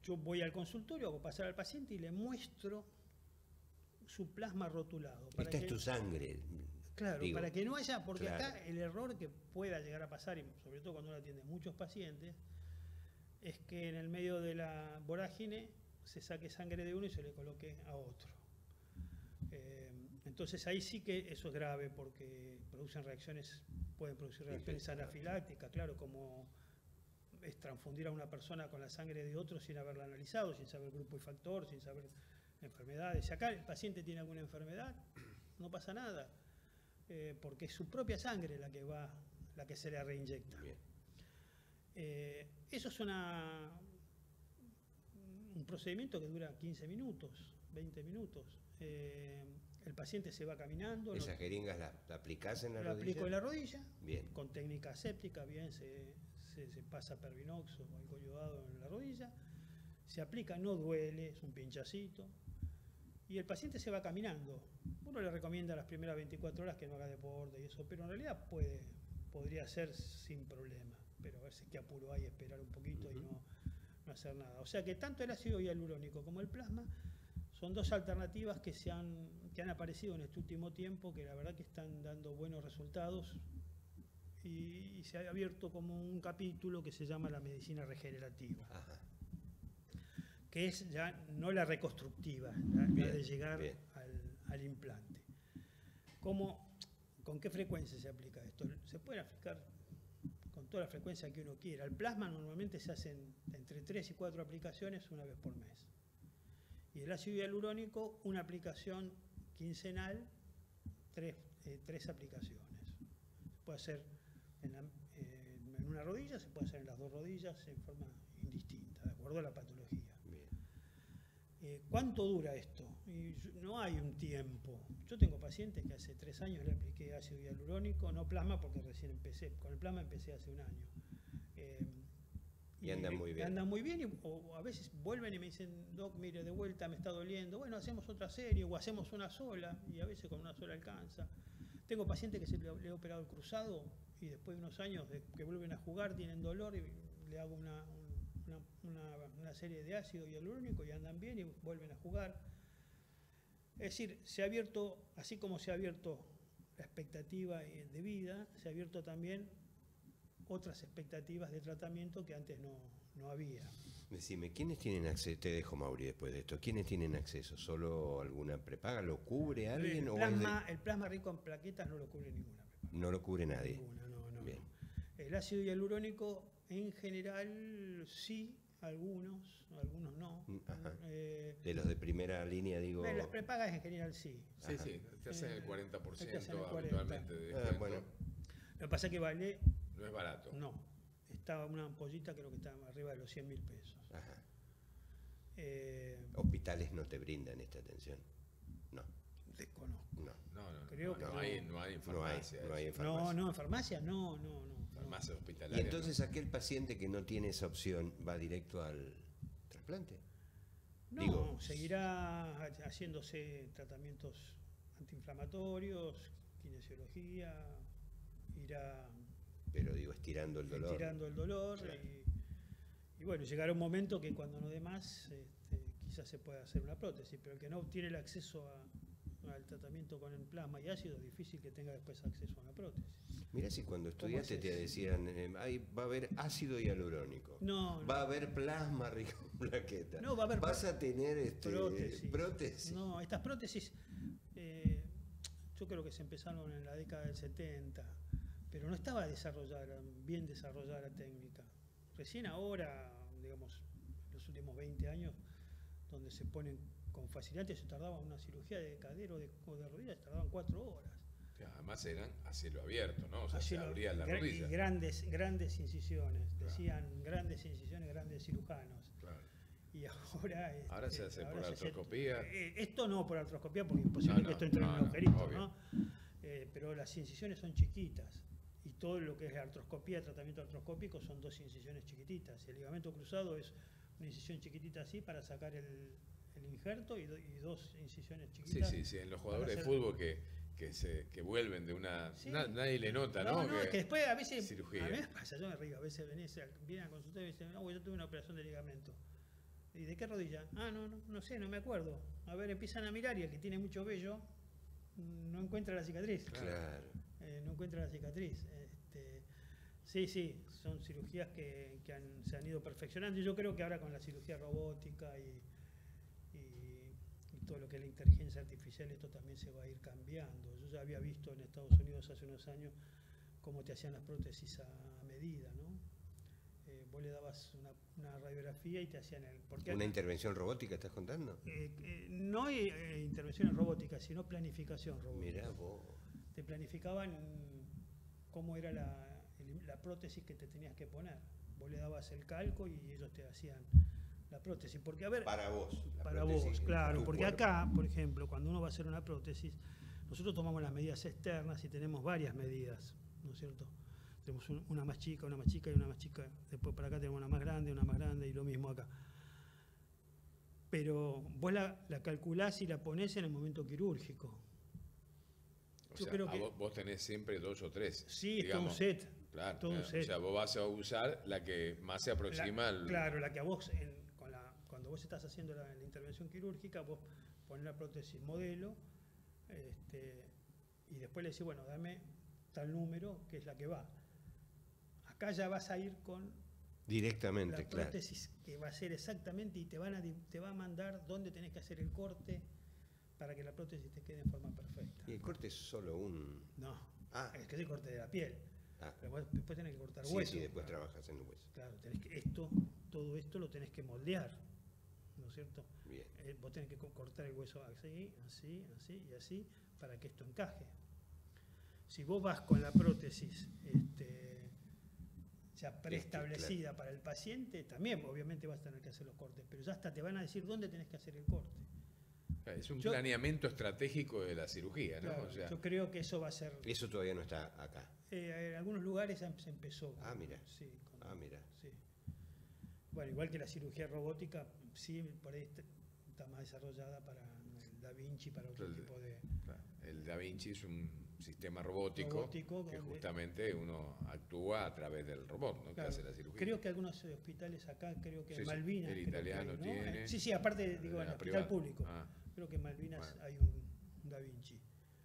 Yo voy al consultorio, hago pasar al paciente y le muestro su plasma rotulado. Esta es tu sangre. Claro, para que no haya, porque acá el error que pueda llegar a pasar, y sobre todo cuando uno atiende muchos pacientes, es que en el medio de la vorágine se saque sangre de uno y se le coloque a otro. Entonces ahí sí que eso es grave porque pueden producir reacciones anafilácticas, claro, como es transfundir a una persona con la sangre de otro sin haberla analizado, sin saber grupo y factor, sin saber enfermedades. Si acá el paciente tiene alguna enfermedad, no pasa nada. Porque es su propia sangre la que se le reinyecta. Eso es un procedimiento que dura 15 minutos, 20 minutos. El paciente se va caminando. ¿Esas jeringas la aplicás en la rodilla? La aplico en la rodilla, bien. Con técnica aséptica, bien, se pasa Pervinox o algo yodado en la rodilla, se aplica, no duele, es un pinchacito. Y el paciente se va caminando. Uno le recomienda las primeras 24 horas que no haga deporte y eso, pero en realidad podría ser sin problema. Pero a veces que apuro hay esperar un poquito y no hacer nada. O sea que tanto el ácido hialurónico como el plasma son 2 alternativas que han aparecido en este último tiempo, que la verdad que están dando buenos resultados y se ha abierto como un capítulo que se llama la medicina regenerativa. Ajá. Que es ya no la reconstructiva, la de llegar al implante. ¿Con qué frecuencia se aplica esto? Se puede aplicar con toda la frecuencia que uno quiera. El plasma normalmente se hacen entre 3 y 4 aplicaciones una vez por mes. Y el ácido hialurónico, una aplicación quincenal, tres aplicaciones. Se puede hacer en una rodilla, se puede hacer en las dos rodillas en forma indistinta, de acuerdo a la patología. ¿Cuánto dura esto? No hay un tiempo. Yo tengo pacientes que hace 3 años le apliqué ácido hialurónico, no plasma porque recién empecé, con el plasma empecé hace 1 año. Y andan muy bien. Andan muy bien, o a veces vuelven y me dicen, Doc, mire, de vuelta me está doliendo. Bueno, hacemos otra serie o hacemos una sola, y a veces con una sola alcanza. Tengo pacientes que se le he operado el cruzado y después de unos años que vuelven a jugar tienen dolor y le hago una serie de ácido hialurónico y andan bien y vuelven a jugar. Es decir, se ha abierto, así como se ha abierto la expectativa de vida, se ha abierto también otras expectativas de tratamiento que antes no había. Decime, ¿quiénes tienen acceso? Te dejo, Mauri, después de esto. ¿Quiénes tienen acceso? ¿Solo alguna prepaga? ¿Lo cubre alguien? El plasma rico en plaquetas no lo cubre ninguna prepaga. No lo cubre nadie. Ninguna, no. Bien. El ácido hialurónico en general sí, algunos no. Ajá. De los de primera línea, digo. Las prepagas en general sí. Sí, sí, te hacen el 40% te hacen el 40%. habitualmente de descuento. Bueno. Lo que pasa es que vale. No es barato. No. Estaba una ampollita, creo que estaba arriba de los 100.000 pesos. Ajá. ¿Hospitales no te brindan esta atención? No. Desconozco. No. Creo que no hay en farmacia. No hay en farmacia. No, en farmacia no. Farmacia Y hospitalaria. entonces aquel paciente que no tiene esa opción va directo al trasplante. No, seguirá haciéndose tratamientos antiinflamatorios, kinesiología, irá... Pero digo, estirando el dolor. Estirando el dolor. Claro. Y bueno, llegará un momento que cuando no dé más, quizás se pueda hacer una prótesis, pero el que no obtiene el acceso al tratamiento con el plasma y ácido, es difícil que tenga después acceso a una prótesis. Mirá si cuando estudiaste te decían, va a haber ácido hialurónico, no, va a haber plasma rico en plaquetas, no, va a haber vas a tener prótesis. No, estas prótesis, yo creo que se empezaron en la década del 70, pero no estaba bien desarrollada la técnica. Recién ahora, digamos, en los últimos 20 años, donde se ponen con facilidad, se tardaba una cirugía de cadera o de rodillas, tardaban 4 horas. Además eran a cielo abierto, ¿no? O sea, se abría la rodilla. Y grandes incisiones, claro. Decían grandes incisiones, grandes cirujanos. Claro. Y ahora... ahora se hace por artroscopía. Esto no por artroscopía, porque es imposible que esto entre en un agujerito, ¿no? Pero las incisiones son chiquitas. Y todo lo que es artroscopía, tratamiento artroscópico, son 2 incisiones chiquititas. El ligamento cruzado es una incisión chiquitita así para sacar el injerto y 2 incisiones chiquitas. Sí. En los jugadores de fútbol que vuelven de una... Sí. Nadie le nota, ¿no? No, es que después a veces... Cirugía. A mí me pasa, yo me río. A veces vienen a consultar y dicen, no, yo tuve una operación de ligamento. ¿Y de qué rodilla? No sé, no me acuerdo. A ver, empiezan a mirar y el que tiene mucho vello no encuentra la cicatriz. Claro. No encuentra la cicatriz. Sí, son cirugías que se han ido perfeccionando. Y yo creo que ahora con la cirugía robótica y todo lo que es la inteligencia artificial, esto también se va a ir cambiando. Yo ya había visto en Estados Unidos hace unos años cómo te hacían las prótesis a medida, ¿no? Vos le dabas una radiografía y te hacían ¿Una intervención robótica estás contando? No hay intervenciones robóticas, sino planificación robótica. Mirá vos. Te planificaban cómo era la prótesis que te tenías que poner. Vos le dabas el calco y ellos te hacían la prótesis. Porque, a ver, para vos. Para vos, claro. Porque acá, por ejemplo, cuando uno va a hacer una prótesis, nosotros tomamos las medidas externas y tenemos varias medidas, ¿no es cierto? Tenemos una más chica y una más chica. Después para acá tenemos una más grande y lo mismo acá. Pero vos la calculás y la ponés en el momento quirúrgico. Yo creo que vos tenés siempre 2 o 3. Sí, digamos, todo un set. Claro, todo un set. O sea, vos vas a usar la que más se aproxima Claro, la que a vos, cuando vos estás haciendo la intervención quirúrgica, vos ponés la prótesis modelo y después le decís, bueno, dame tal número, que es la que va. Acá ya vas a ir con directamente, la prótesis, que va a ser exactamente, y te va a mandar dónde tenés que hacer el corte para que la prótesis te quede en forma perfecta. ¿Y el corte es solo un...? No, es que es el corte de la piel. Pero vos después tenés que cortar hueso. Sí, después trabajas en el hueso. Claro, todo esto lo tenés que moldear, ¿no es cierto? Bien. Vos tenés que cortar el hueso así, y así, para que esto encaje. Si vos vas con la prótesis ya preestablecida claro. para el paciente, también obviamente vas a tener que hacer los cortes, pero ya hasta te van a decir dónde tenés que hacer el corte. Es un planeamiento estratégico de la cirugía, ¿no? Claro, O sea, yo creo que eso va a ser... Eso todavía no está acá. En algunos lugares ya se empezó. Ah, mira. Sí, Mira. sí. Bueno, igual que la cirugía robótica, sí, por ahí está más desarrollada para el Da Vinci, para otro tipo de... el Da Vinci es un sistema robótico que donde, justamente uno actúa a través del robot, ¿no? Claro, que hace la cirugía. creo que algunos hospitales acá, creo que Sí, en sí, Malvinas... el creo italiano que hay, ¿no? tiene. Sí, aparte, digo, en el hospital privada. público. Ah. Creo que en Malvinas Bueno. hay un Da Vinci.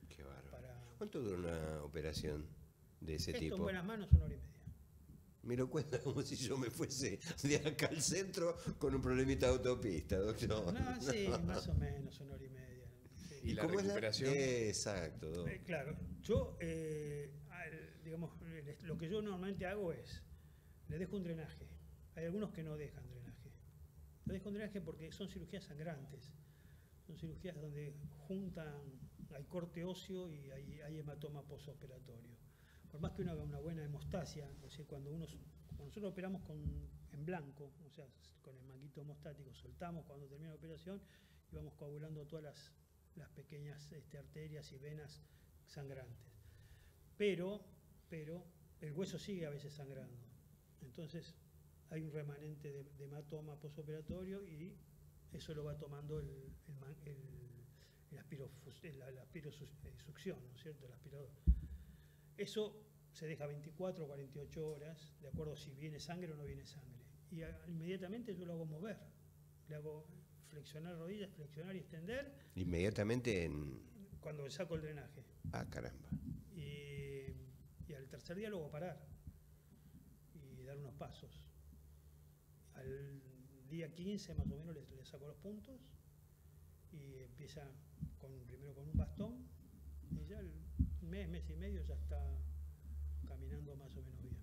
Qué bárbaro. Para... ¿Cuánto dura una operación de ese Esto tipo? en buenas manos, 1 hora y media. Me lo cuenta como si yo me fuese de acá al centro con un problemita de autopista, doctor. No, sí, más o menos 1 hora y media. Sí. ¿Y la cómo es recuperación? Exacto. doc. Claro, yo, digamos, lo que yo normalmente hago es, le dejo un drenaje. Hay algunos que no dejan drenaje. Le dejo un drenaje porque son cirugías sangrantes. Son cirugías donde juntan, hay corte óseo y hay hematoma postoperatorio. Por más que uno haga una buena hemostasia, o sea, cuando nosotros operamos en blanco, o sea, con el manguito hemostático, soltamos cuando termina la operación y vamos coagulando todas las pequeñas arterias y venas sangrantes. Pero el hueso sigue a veces sangrando. Entonces hay un remanente de hematoma postoperatorio y eso lo va tomando la aspirosucción, ¿no es cierto? El aspirador. Eso se deja 24 o 48 horas, de acuerdo si viene sangre o no viene sangre. Y inmediatamente yo lo hago mover. Le hago flexionar rodillas, flexionar y extender. Inmediatamente en... Cuando saco el drenaje. Ah, caramba. Y al tercer día lo hago parar y dar unos pasos. Al día 15 más o menos le saco los puntos y empieza primero con un bastón y ya el mes y medio ya está caminando más o menos bien.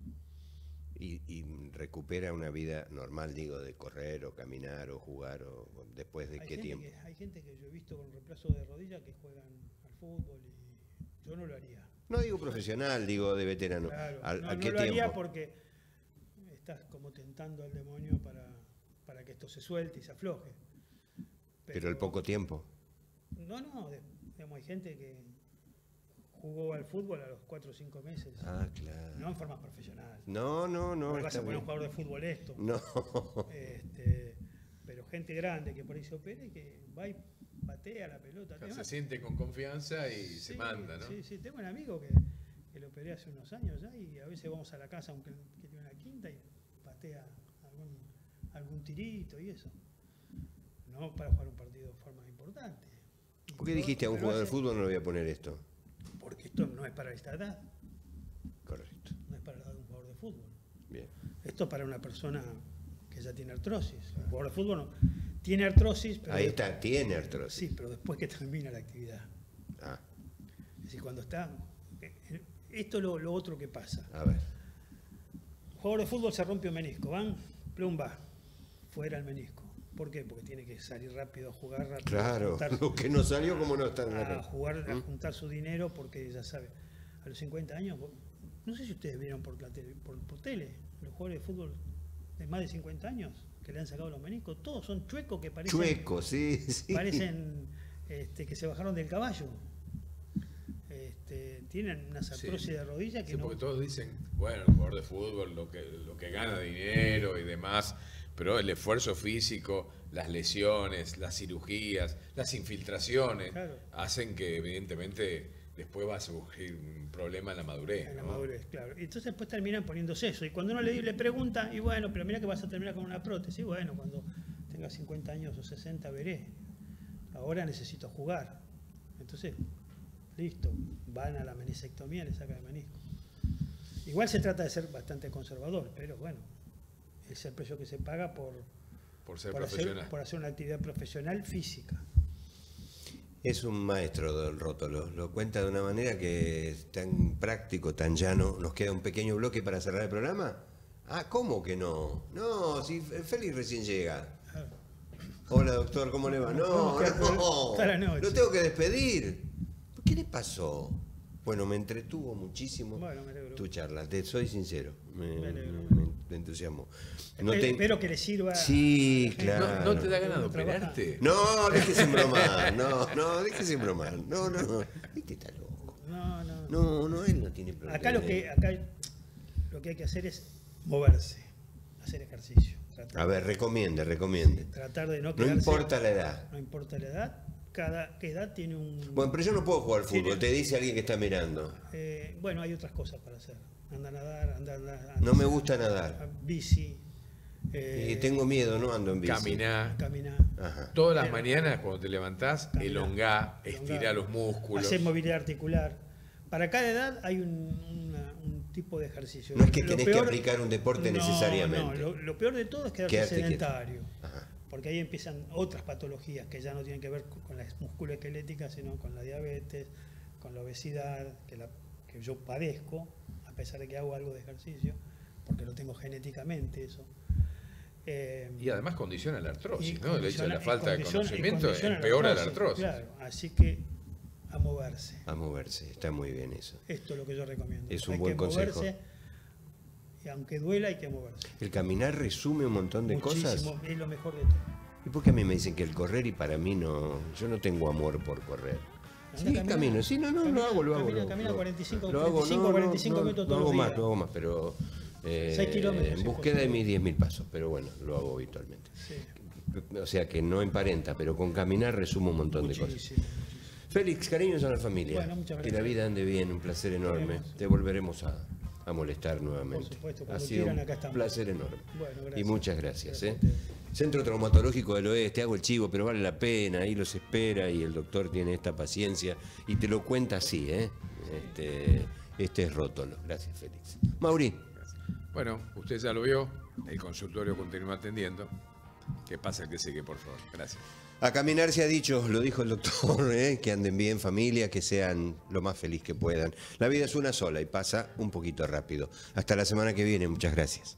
Y recupera una vida normal, digo, de correr o caminar o jugar o después de qué tiempo. Hay gente que yo he visto con reemplazo de rodilla que juegan al fútbol y yo no lo haría. No digo profesional, digo de veterano. Claro, ¿A no qué lo tiempo? haría porque estás como tentando al demonio para que esto se suelte y se afloje. Pero el poco tiempo. No, digamos, hay gente que jugó al fútbol a los 4 o 5 meses. Ah, claro. No en forma profesional. No. No vas está a poner bien. un jugador de fútbol esto. No. Pero gente grande que por ahí se opera y que va y patea la pelota. Se siente con confianza y se manda, ¿no? Sí, tengo un amigo que lo operé hace unos años ya y a veces vamos a la casa, aunque tiene una quinta, y patea algún tirito y eso. No para jugar un partido de forma importante. ¿Por qué dijiste a un jugador de fútbol no le voy a poner esto? Porque esto no es para esta edad. Correcto. No es para la edad de un jugador de fútbol. Bien. Esto es para una persona que ya tiene artrosis. Un jugador de fútbol no tiene artrosis, pero Ahí está, tiene artrosis. Sí, pero después que termina la actividad. Ah, Es decir, cuando está... Esto es lo otro que pasa. a ver. Un jugador de fútbol se rompe un menisco, van, plumba, fuera el menisco. ¿Por qué? Porque tiene que salir rápido a jugar rápido. Claro, lo que no salió como no está. A jugar, a juntar su dinero, porque ya sabe, a los 50 años, no sé si ustedes vieron por tele, los jugadores de fútbol de más de 50 años que le han sacado los meniscos, todos son chuecos que parecen... Chuecos, sí. Parecen que se bajaron del caballo. Tienen unas artrosis de rodilla que Sí, no... porque todos dicen, bueno, el jugador de fútbol, lo que gana dinero y demás, pero el esfuerzo físico, las lesiones, las cirugías, las infiltraciones, Claro. hacen que evidentemente después va a surgir un problema en la madurez. En la ¿no? madurez, claro. Y entonces después terminan poniéndose eso. Y cuando uno le pregunta, y bueno, pero mira que vas a terminar con una prótesis. Bueno, cuando tenga 50 años o 60 veré. Ahora necesito jugar. Entonces, listo, van a la meniscectomía, le sacan el menisco. Igual se trata de ser bastante conservador, pero bueno, es el precio que se paga por ser profesional. por hacer una actividad profesional física. Es un maestro del rótulo, lo cuenta de una manera que es tan práctico, tan llano. ¿Nos queda un pequeño bloque para cerrar el programa? Ah, ¿cómo que no? No, si Félix recién llega. Hola doctor, ¿cómo le va? No, Toda la noche. lo tengo que despedir. ¿Qué le pasó? Bueno, me entretuvo muchísimo Bueno, me alegro. tu charla, te soy sincero, me alegro. me entusiasmó. Espero que le sirva. Sí, a la gente. claro. ¿No te da ganas de ¿Cómo trabaja? operarte? No, déjese bromar, no, déjese bromar, no. Este está loco. No, él no tiene problema. Acá lo que hay que hacer es moverse, hacer ejercicio. A ver, recomiende. Tratar de no No quedarse. importa la edad. No importa la edad. Cada edad tiene un. Bueno, pero yo no puedo jugar al fútbol, Tiene- te dice alguien que está mirando. Bueno, hay otras cosas para hacer. Anda a nadar, No me gusta nadar. bici. Y tengo miedo, no ando en bici. Caminar. Caminar. Ajá. Todas las mañanas cuando te levantás, Caminar. elongá, estirá los músculos. Hacer movilidad articular. Para cada edad hay un tipo de ejercicio. No es que Lo tenés que aplicar un deporte necesariamente. No, lo peor de todo es quedarse Quedarte quieto. sedentario. Ajá. Porque ahí empiezan otras patologías que ya no tienen que ver con la musculoesquelética, sino con la diabetes, con la obesidad, que yo padezco, a pesar de que hago algo de ejercicio, porque lo tengo genéticamente eso. Y además condiciona la artrosis, Y ¿no? El hecho de la falta de condiciona- conocimiento condiciona empeora la artrosis. Claro, así que a moverse. A moverse, está muy bien eso. Esto es lo que yo recomiendo. Es un Hay buen que consejo. moverse, y aunque duela, hay que moverse. El caminar resume un montón de cosas. Muchísimo, es lo mejor de todo. ¿Y por qué a mí me dicen que el correr y para mí no? Yo no tengo amor por correr. Sí, Anda, camina. camino, sí, lo hago. Camina 45 lo minutos todos los días. Lo hago más, pero 6 kilómetros, en búsqueda de mis 10.000 pasos, pero bueno, lo hago habitualmente. Sí. O sea que no emparenta, pero con caminar resumo un montón de cosas. Muchísimo. Félix, cariños a la familia. Bueno, muchas Que gracias. la vida ande bien, un placer enorme. Esperemos. Te volveremos a molestar nuevamente. Por supuesto, ha cuando sido quieran, un acá estamos. placer enorme. Bueno, gracias. Y muchas gracias. Gracias a ¿eh? ustedes. Centro Traumatológico del Oeste, hago el chivo, pero vale la pena, ahí los espera y el doctor tiene esta paciencia y te lo cuenta así, ¿eh? Este es Rótolo. Gracias, Félix. Mauri. Bueno, usted ya lo vio, el consultorio continúa atendiendo. Que pase el que sigue, por favor. Gracias. A caminar se ha dicho, lo dijo el doctor, que anden bien familia, que sean lo más feliz que puedan. La vida es una sola y pasa un poquito rápido. Hasta la semana que viene, muchas gracias.